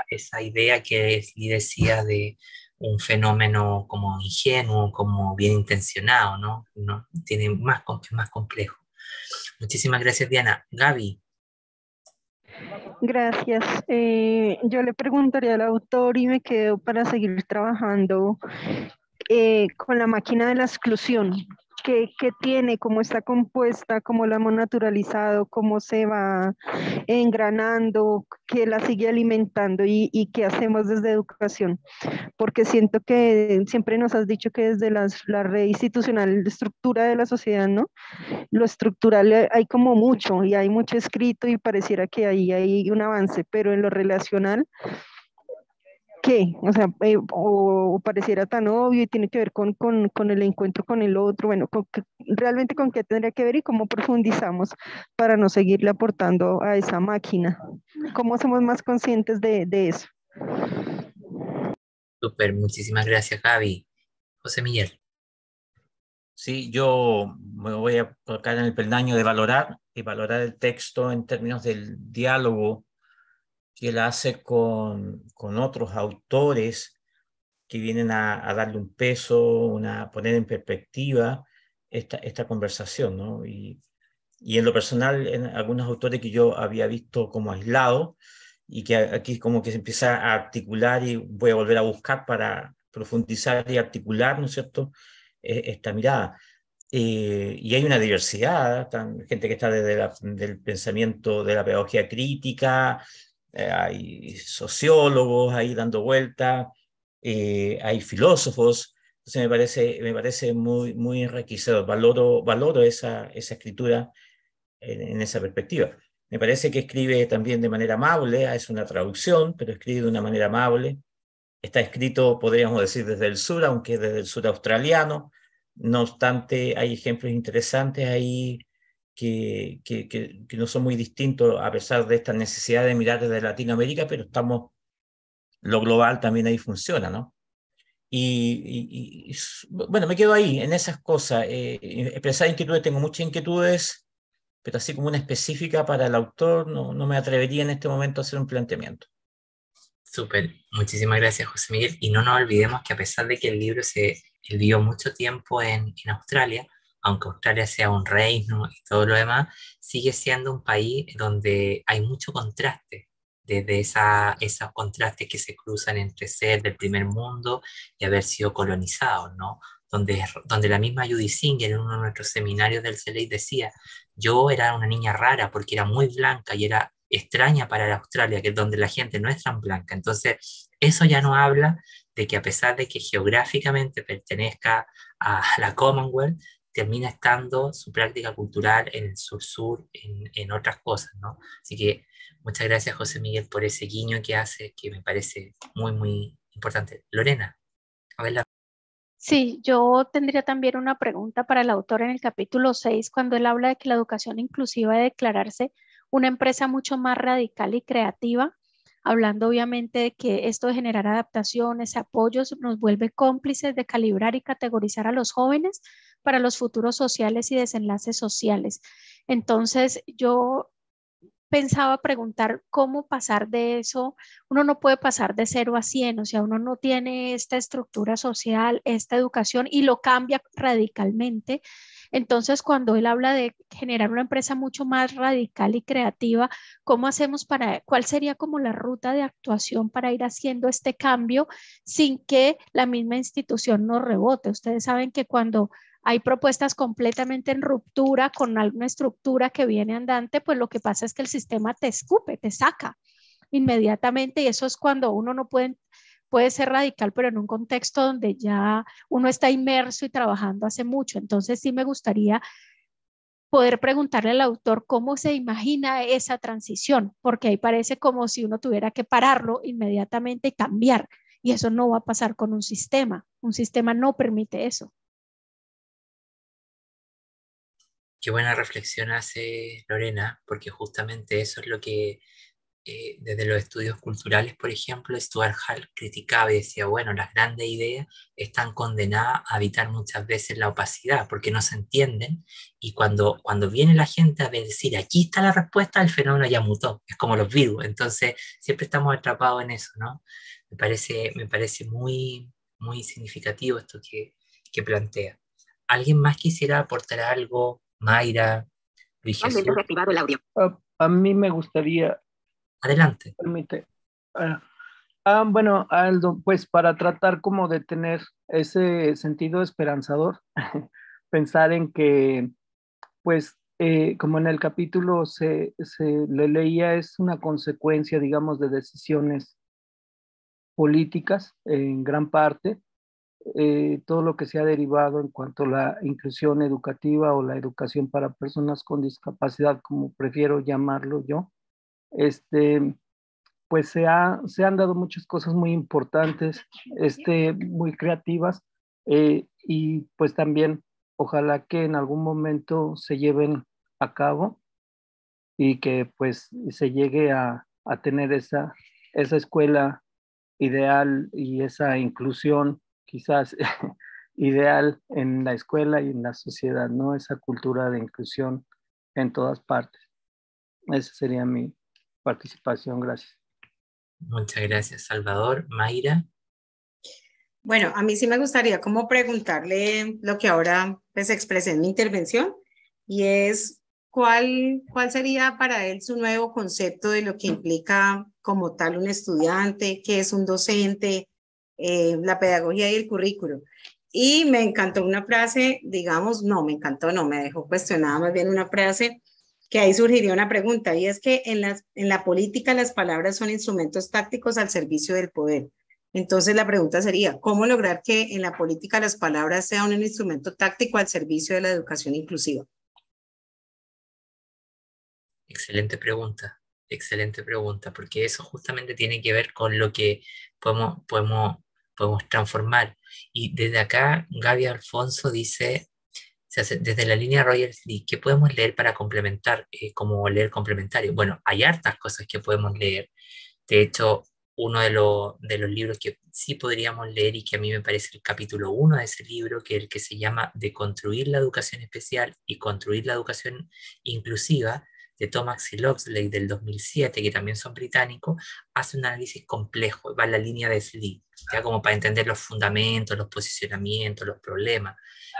idea que Lee decía de un fenómeno como ingenuo, como bien intencionado, ¿no? No tiene más complejo. Muchísimas gracias, Diana. Gaby. Gracias. Yo le preguntaría al autor y me quedo para seguir trabajando con la máquina de la exclusión. ¿Qué tiene? ¿Cómo está compuesta? ¿Cómo la hemos naturalizado? ¿Cómo se va engranando? ¿Qué la sigue alimentando? ¿Y qué hacemos desde educación? Porque siento que siempre nos has dicho que desde la red institucional, la estructura de la sociedad, ¿no? Lo estructural hay como mucho y hay mucho escrito y pareciera que ahí hay un avance, pero en lo relacional, ¿qué? O sea, o pareciera tan obvio y tiene que ver con el encuentro con el otro, bueno, realmente con qué tendría que ver y cómo profundizamos para no seguirle aportando a esa máquina. ¿Cómo somos más conscientes de eso? Súper, muchísimas gracias, Gaby. José Miguel. Sí, yo me voy a colocar en el peldaño de valorar y valorar el texto en términos del diálogo que él hace con otros autores que vienen a darle un peso, a poner en perspectiva esta conversación, ¿no? Y en lo personal, en algunos autores que yo había visto como aislados, y que aquí como que se empieza a articular y voy a volver a buscar para profundizar y articular, ¿no es cierto?, esta mirada. Y hay una diversidad, gente que está desde del pensamiento de la pedagogía crítica, hay sociólogos ahí dando vueltas, hay filósofos. Entonces me parece muy, muy enriquecedor. Valoro esa escritura en esa perspectiva. Me parece que escribe también de manera amable, es una traducción, pero escribe de una manera amable. Está escrito, podríamos decir, desde el sur, aunque desde el sur australiano. No obstante, hay ejemplos interesantes ahí que no son muy distintos, a pesar de esta necesidad de mirar desde Latinoamérica, pero lo global también ahí funciona, ¿no? Bueno, me quedo ahí, en esas cosas. Expresar inquietudes, tengo muchas inquietudes, pero así como una específica para el autor, no me atrevería en este momento a hacer un planteamiento. Súper, muchísimas gracias, José Miguel. Y no nos olvidemos que a pesar de que el libro se vivió mucho tiempo en Australia, aunque Australia sea un reino y todo lo demás, sigue siendo un país donde hay mucho contraste, desde esos contrastes que se cruzan entre ser del primer mundo y haber sido colonizados, ¿no? Donde la misma Judy Singer en uno de nuestros seminarios del CELEI decía, yo era una niña rara porque era muy blanca y era extraña para la Australia, que es donde la gente no es tan blanca. Entonces, eso ya no habla de que a pesar de que geográficamente pertenezca a la Commonwealth, termina estando su práctica cultural en el sur-sur, en otras cosas, ¿no? Así que muchas gracias, José Miguel, por ese guiño que hace, que me parece muy, muy importante. Lorena, a ver la... Sí, yo tendría también una pregunta para el autor en el capítulo 6, cuando él habla de que la educación inclusiva debe declararse una empresa mucho más radical y creativa, hablando obviamente de que esto de generar adaptaciones, apoyos, nos vuelve cómplices de calibrar y categorizar a los jóvenes para los futuros sociales y desenlaces sociales. Entonces, yo pensaba preguntar cómo pasar de eso. Uno no puede pasar de 0 a 100, o sea, uno no tiene esta estructura social, esta educación y lo cambia radicalmente. Entonces, cuando él habla de generar una empresa mucho más radical y creativa, ¿cómo hacemos cuál sería como la ruta de actuación para ir haciendo este cambio sin que la misma institución nos rebote? Ustedes saben que cuando hay propuestas completamente en ruptura con alguna estructura que viene andante, pues lo que pasa es que el sistema te escupe, te saca inmediatamente, y eso es cuando uno no puede ser radical, pero en un contexto donde ya uno está inmerso y trabajando hace mucho. Entonces sí me gustaría poder preguntarle al autor cómo se imagina esa transición, porque ahí parece como si uno tuviera que pararlo inmediatamente y cambiar, y eso no va a pasar con un sistema no permite eso. Qué buena reflexión hace Lorena, porque justamente eso es lo que desde los estudios culturales, por ejemplo, Stuart Hall criticaba y decía, bueno, las grandes ideas están condenadas a habitar muchas veces la opacidad, porque no se entienden, y cuando viene la gente a decir, aquí está la respuesta, el fenómeno ya mutó, es como los virus, entonces siempre estamos atrapados en eso, ¿no? Me parece muy, muy significativo esto que plantea. ¿Alguien más quisiera aportar algo? Mayra, Luis Jesús. Reactivado el audio. A mí me gustaría... Adelante. Permite. Bueno, Aldo, pues para tratar como de tener ese sentido esperanzador, pensar en que, pues, como en el capítulo se le leía, es una consecuencia, digamos, de decisiones políticas en gran parte. Todo lo que se ha derivado en cuanto a la inclusión educativa o la educación para personas con discapacidad, como prefiero llamarlo yo, pues se han dado muchas cosas muy importantes, muy creativas, y pues también ojalá que en algún momento se lleven a cabo y que pues se llegue a tener esa escuela ideal y esa inclusión quizás ideal en la escuela y en la sociedad, ¿no? Esa cultura de inclusión en todas partes. Esa sería mi participación. Gracias. Muchas gracias, Salvador. Mayra. Bueno, a mí sí me gustaría como preguntarle lo que ahora pues expresé en mi intervención, y es ¿cuál sería para él su nuevo concepto de lo que implica como tal un estudiante, qué es un docente, la pedagogía y el currículo? Y me encantó una frase, digamos, no, me encantó, no, me dejó cuestionada más bien una frase que ahí surgiría una pregunta, y es que en la política las palabras son instrumentos tácticos al servicio del poder. Entonces la pregunta sería, ¿cómo lograr que en la política las palabras sean un instrumento táctico al servicio de la educación inclusiva? Excelente pregunta, porque eso justamente tiene que ver con lo que podemos transformar. Y desde acá, Gaby Alfonso dice, desde la línea Rogers Lee, ¿qué podemos leer para complementar, como leer complementario? Bueno, hay hartas cosas que podemos leer. De hecho, uno de los libros que sí podríamos leer y que a mí me parece el capítulo 1 de ese libro, que es el que se llama Deconstruir la educación especial y construir la educación inclusiva, de Thomas y Loxley del 2007, que también son británicos, hace un análisis complejo, va en la línea de Slee, ya como para entender los fundamentos, los posicionamientos, los problemas,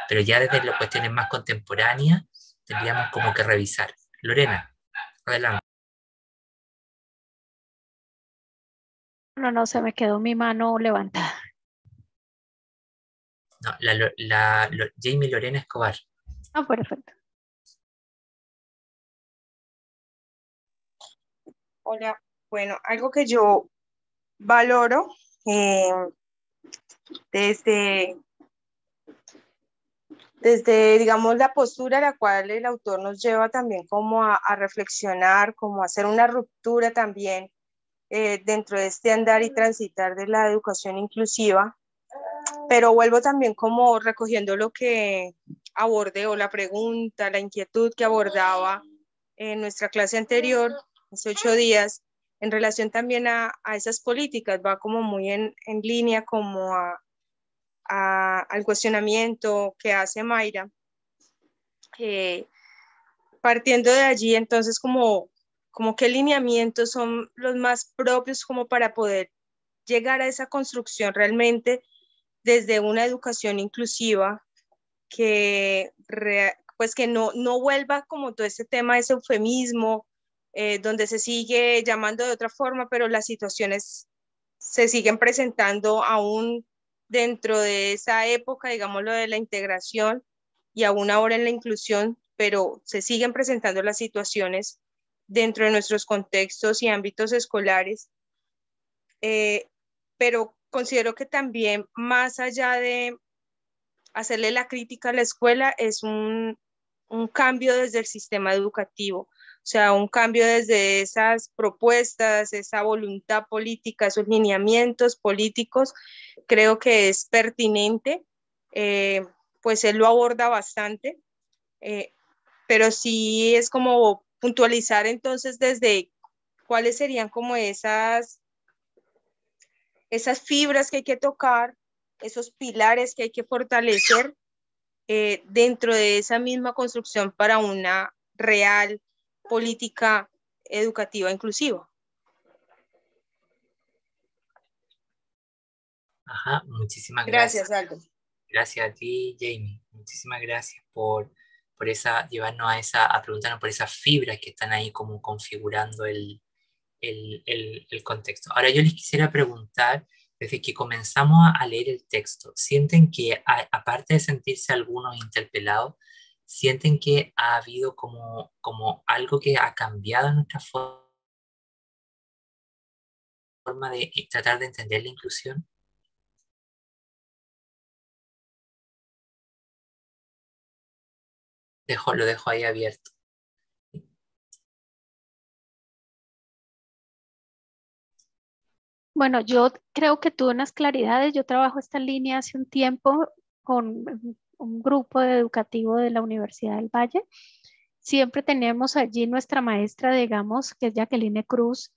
pero ya desde las cuestiones más contemporáneas tendríamos como que revisar. Lorena, adelante. No, se me quedó mi mano levantada. No, Jamie Lorena Escobar. Ah, perfecto. Hola, bueno, algo que yo valoro desde, digamos, la postura a la cual el autor nos lleva también como a reflexionar, como a hacer una ruptura también dentro de este andar y transitar de la educación inclusiva, pero vuelvo también como recogiendo lo que abordé o la pregunta, la inquietud que abordaba en nuestra clase anterior, hace 8 días, en relación también a esas políticas, va como muy en línea como al cuestionamiento que hace Mayra. Partiendo de allí, entonces, como qué lineamientos son los más propios como para poder llegar a esa construcción realmente desde una educación inclusiva que no vuelva como todo este tema, ese eufemismo, donde se sigue llamando de otra forma, pero las situaciones se siguen presentando aún dentro de esa época, digamos, lo de la integración y aún ahora en la inclusión, pero se siguen presentando las situaciones dentro de nuestros contextos y ámbitos escolares. Pero considero que también, más allá de hacerle la crítica a la escuela, es un cambio desde el sistema educativo, o sea, un cambio desde esas propuestas, esa voluntad política, esos lineamientos políticos. Creo que es pertinente, pues él lo aborda bastante, pero sí es como puntualizar entonces desde cuáles serían como esas fibras que hay que tocar, esos pilares que hay que fortalecer dentro de esa misma construcción para una real política educativa inclusiva. Ajá, muchísimas gracias. Aldo. Gracias a ti, Jamie. Muchísimas gracias por llevarnos a preguntarnos por esas fibras que están ahí como configurando el contexto. Ahora yo les quisiera preguntar, desde que comenzamos a leer el texto, ¿sienten que, aparte de sentirse algunos interpelados, sienten que ha habido como algo que ha cambiado en nuestra forma de tratar de entender la inclusión? Lo dejo ahí abierto. Bueno, yo creo que tuve unas claridades. Yo trabajo esta línea hace un tiempo con un grupo educativo de la Universidad del Valle. Siempre tenemos allí nuestra maestra, digamos, que es Jacqueline Cruz,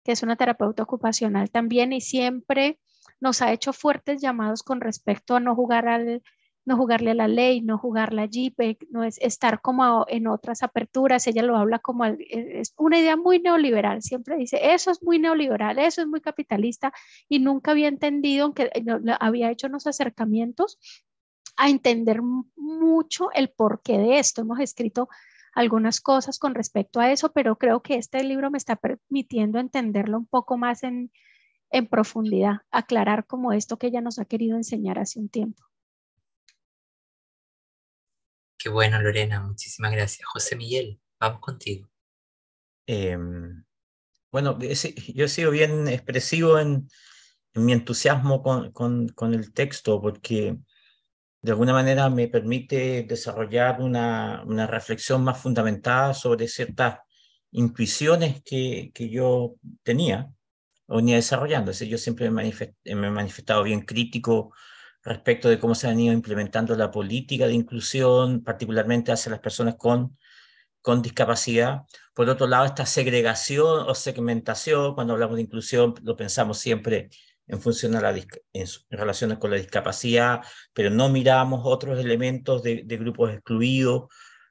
que es una terapeuta ocupacional también, y siempre nos ha hecho fuertes llamados con respecto a no jugarle a la ley, no jugarle a JPEG, no es estar como en otras aperturas. Ella lo habla como, es una idea muy neoliberal, siempre dice, eso es muy neoliberal, eso es muy capitalista, y nunca había entendido, aunque había hecho unos acercamientos a entender mucho el porqué de esto. Hemos escrito algunas cosas con respecto a eso, pero creo que este libro me está permitiendo entenderlo un poco más en profundidad, aclarar como esto que ella nos ha querido enseñar hace un tiempo. Qué bueno, Lorena, muchísimas gracias. José Miguel, vamos contigo. Bueno, yo he sido bien expresivo en mi entusiasmo con el texto, porque de alguna manera me permite desarrollar una reflexión más fundamentada sobre ciertas intuiciones que yo tenía o venía desarrollando. Es decir, yo siempre me he manifestado bien crítico respecto de cómo se han ido implementando la política de inclusión, particularmente hacia las personas con discapacidad. Por otro lado, esta segregación o segmentación, cuando hablamos de inclusión, lo pensamos siempre en función a en relación con la discapacidad, pero no miramos otros elementos de grupos excluidos,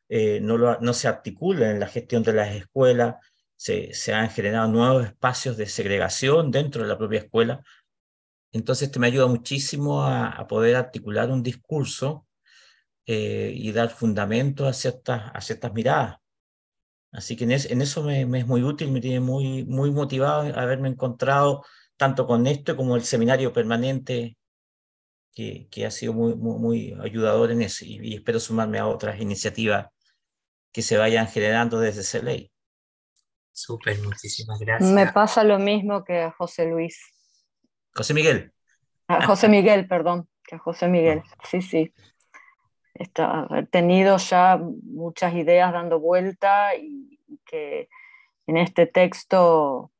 no se articulan en la gestión de las escuelas, se han generado nuevos espacios de segregación dentro de la propia escuela. Entonces, me ayuda muchísimo a poder articular un discurso y dar fundamento a ciertas miradas. Así que en eso me es muy útil, me tiene muy motivado haberme encontrado tanto con esto como el seminario permanente que ha sido muy ayudador en eso, y espero sumarme a otras iniciativas que se vayan generando desde CELEI. Súper, muchísimas gracias. Me pasa lo mismo que a José Luis. José Miguel. A José Miguel, perdón, que a José Miguel. Sí. He tenido ya muchas ideas dando vuelta y que en este texto,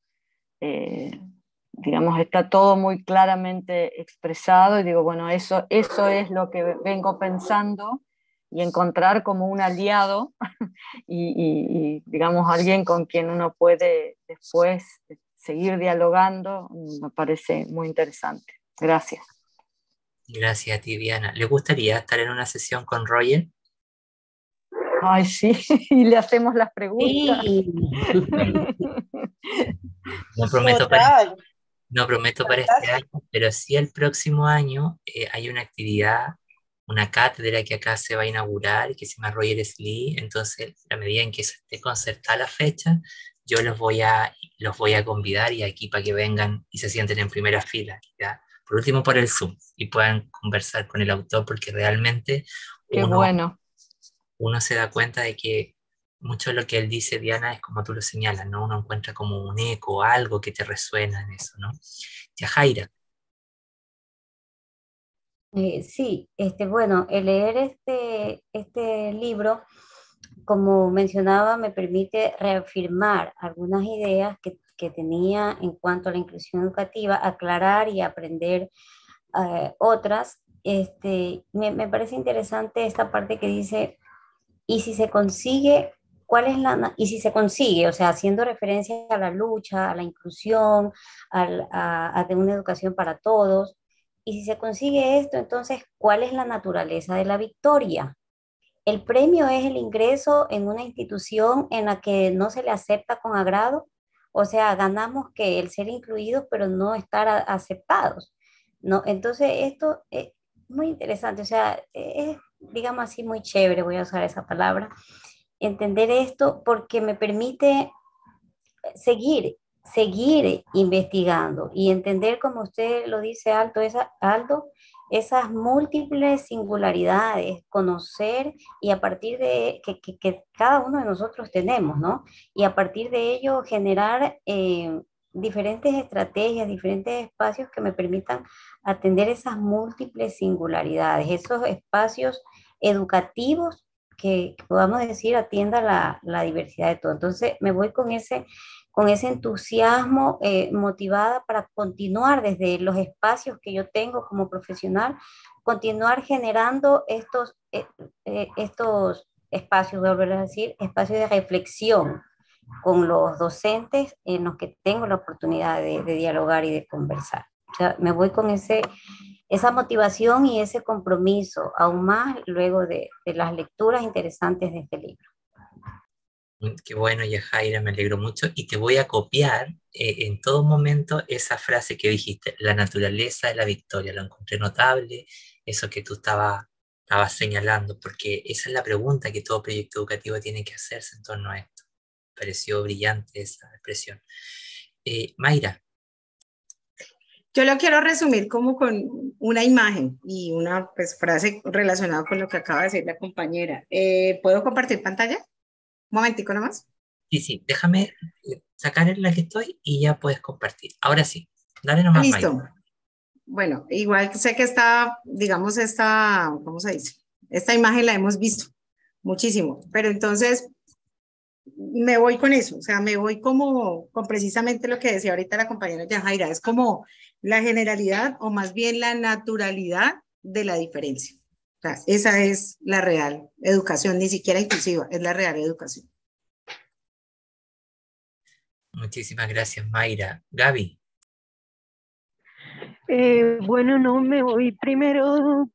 digamos, está todo muy claramente expresado y digo, bueno, eso es lo que vengo pensando, y encontrar como un aliado y digamos, alguien con quien uno puede después seguir dialogando, me parece muy interesante. Gracias. Gracias a ti, Diana. ¿Le gustaría estar en una sesión con Roger? Ay, sí, y le hacemos las preguntas. Sí. No prometo Total. no prometo para este año, pero sí el próximo año hay una actividad, una cátedra que acá se va a inaugurar, que se llama Roger Slee. Entonces, a medida en que se esté concertada la fecha, yo los voy a convidar y aquí para que vengan y se sienten en primera fila, ¿ya? Por último, por el Zoom, y puedan conversar con el autor, porque realmente Qué bueno. uno se da cuenta de que mucho de lo que él dice, Diana, es como tú lo señalas, ¿no? Uno encuentra como un eco, algo que te resuena en eso, ¿no? Yajaira. Sí, bueno, el leer este libro, como mencionaba, me permite reafirmar algunas ideas que tenía en cuanto a la inclusión educativa, aclarar y aprender otras. Me parece interesante esta parte que dice, y si se consigue, y si se consigue, o sea, haciendo referencia a la lucha, a la inclusión, a de una educación para todos, y si se consigue esto, entonces, ¿cuál es la naturaleza de la victoria? ¿El premio es el ingreso en una institución en la que no se le acepta con agrado? O sea, ganamos que el ser incluidos, pero no estar aceptados, ¿no? Entonces, esto es muy interesante, o sea, es, digamos así, muy chévere, voy a usar esa palabra, entender esto porque me permite seguir investigando y entender, como usted lo dice, Aldo, esas múltiples singularidades, conocer y a partir de que cada uno de nosotros tenemos, ¿no? Y a partir de ello generar diferentes estrategias, diferentes espacios que me permitan atender esas múltiples singularidades, esos espacios educativos que podamos decir atienda la diversidad de todo. Entonces me voy con ese entusiasmo, motivada para continuar desde los espacios que yo tengo como profesional, continuar generando estos espacios, voy a volver a decir, espacios de reflexión con los docentes en los que tengo la oportunidad de dialogar y de conversar. O sea, me voy con esa motivación y ese compromiso, aún más luego de las lecturas interesantes de este libro. Qué bueno, Yajaira, me alegro mucho. Y te voy a copiar en todo momento esa frase que dijiste, la naturaleza de la victoria. Lo encontré notable, eso que tú estabas estaba señalando, porque esa es la pregunta que todo proyecto educativo tiene que hacerse en torno a esto. Me pareció brillante esa expresión. Mayra. Yo lo quiero resumir como con una imagen y una pues, frase relacionada con lo que acaba de decir la compañera. ¿Puedo compartir pantalla? Un momentico nomás. Sí, déjame sacar en la que estoy y ya puedes compartir. Ahora sí, dale nomás, Listo. Mayra. Bueno, igual sé que esta, digamos, ¿cómo se dice? Esta imagen la hemos visto muchísimo, pero entonces me voy con eso, o sea, me voy como con precisamente lo que decía ahorita la compañera Yajaira, es como la generalidad o más bien la naturalidad de la diferencia. O sea, esa es la real educación, ni siquiera inclusiva, es la real educación. Muchísimas gracias, Mayra. Gaby. Bueno, no, me voy primero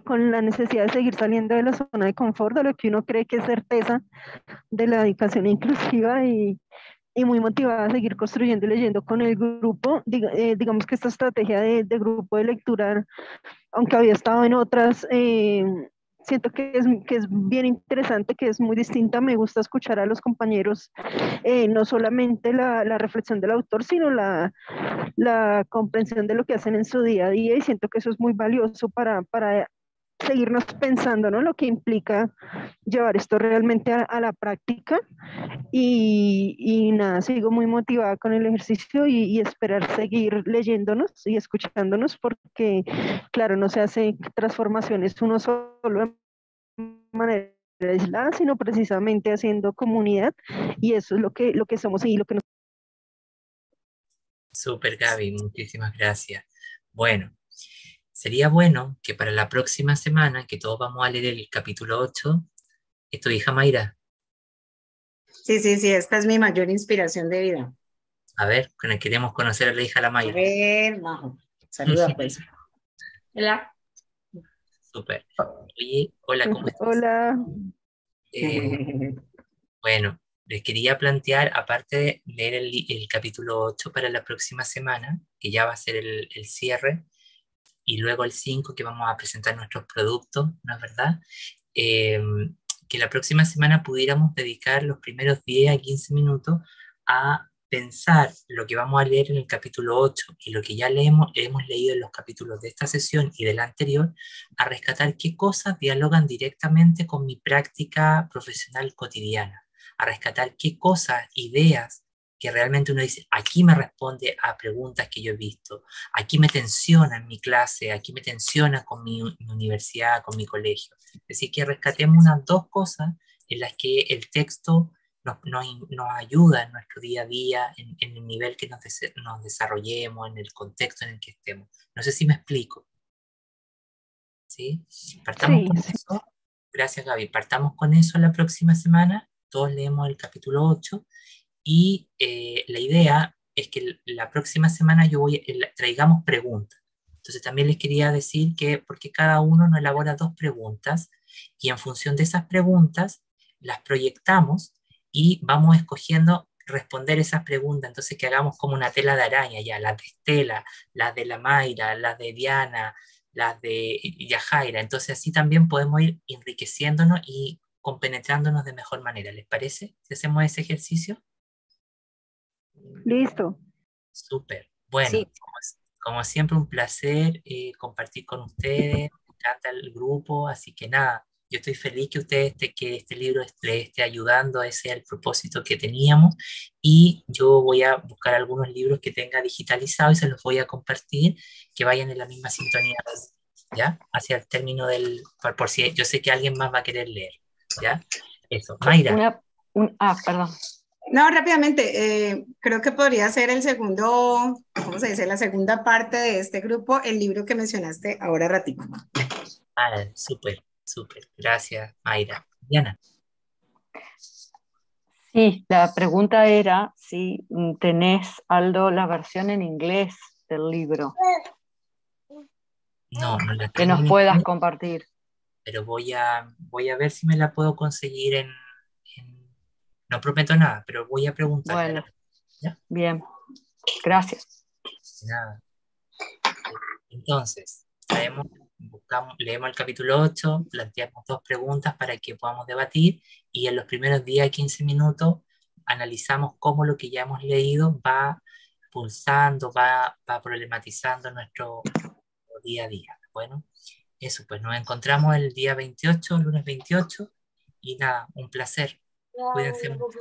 con la necesidad de seguir saliendo de la zona de confort, de lo que uno cree que es certeza de la educación inclusiva y muy motivada a seguir construyendo y leyendo con el grupo. Digamos que esta estrategia de grupo de lectura, aunque había estado en otras, siento que es bien interesante, que es muy distinta. Me gusta escuchar a los compañeros, no solamente la reflexión del autor, sino la comprensión de lo que hacen en su día a día, y siento que eso es muy valioso para seguirnos pensando, ¿no? Lo que implica llevar esto realmente a la práctica. Y nada, sigo muy motivada con el ejercicio y esperar seguir leyéndonos y escuchándonos, porque claro, no se hace transformaciones uno solo de manera aislada, sino precisamente haciendo comunidad, y eso es lo que somos y lo que nos... Súper, Gaby, muchísimas gracias. Bueno, sería bueno que para la próxima semana, que todos vamos a leer el capítulo 8, ¿es tu hija Mayra? Sí, esta es mi mayor inspiración de vida. A ver, queremos conocer a la hija de la Mayra. A ver, Majo, saluda pues. Hola. Súper. Oye, hola, ¿cómo estás? Hola. Bueno, les quería plantear, aparte de leer el capítulo 8 para la próxima semana, que ya va a ser el cierre, y luego el 5 que vamos a presentar nuestros productos, ¿no es verdad? Que la próxima semana pudiéramos dedicar los primeros 10 a 15 minutos a pensar lo que vamos a leer en el capítulo 8 y lo que ya hemos leído en los capítulos de esta sesión y de la anterior, a rescatar qué cosas dialogan directamente con mi práctica profesional cotidiana, a rescatar qué cosas, ideas que realmente uno dice, aquí me responde a preguntas que yo he visto, aquí me tensiona en mi clase, aquí me tensiona con mi universidad, con mi colegio. Es decir, que rescatemos unas dos cosas en las que el texto nos ayuda en nuestro día a día, en el nivel que nos desarrollemos, en el contexto en el que estemos. No sé si me explico. ¿Sí? Partamos con eso. Gracias, Gaby. Partamos con eso la próxima semana. Todos leemos el capítulo 8 y la idea es que la próxima semana traigamos preguntas. Entonces también les quería decir que porque cada uno nos elabora 2 preguntas y en función de esas preguntas las proyectamos y vamos escogiendo responder esas preguntas. Entonces que hagamos como una tela de araña ya, las de Estela, las de la Mayra, las de Diana, las de Yajaira. Entonces así también podemos ir enriqueciéndonos y compenetrándonos de mejor manera. ¿Les parece si hacemos ese ejercicio? Listo. Súper. Bueno, Sí. como siempre un placer compartir con ustedes, me encanta el grupo, así que nada, yo estoy feliz que que este libro les esté ayudando, ese es el propósito que teníamos, y yo voy a buscar algunos libros que tenga digitalizados y se los voy a compartir, que vayan en la misma sintonía, ¿ya? Hacia el término por si yo sé que alguien más va a querer leer, ¿ya? Eso. Mayra. Perdón. No, rápidamente, creo que podría ser el segundo, ¿cómo se dice? La segunda parte de este grupo, el libro que mencionaste ahora ratico. Súper, súper. Gracias, Mayra. Diana. Sí, la pregunta era si tenés, Aldo, la versión en inglés del libro. No la tengo. Que nos puedas compartir. Pero voy a ver si me la puedo conseguir no prometo nada, pero voy a preguntar. Bueno, ¿ya? Bien, gracias. Nada. Entonces, traemos leemos el capítulo 8, planteamos 2 preguntas para que podamos debatir y en los primeros 10 a 15 minutos analizamos cómo lo que ya hemos leído va pulsando, va problematizando nuestro día a día. Bueno, eso, pues nos encontramos el día 28, lunes 28, y nada, un placer. Cuídense mucho.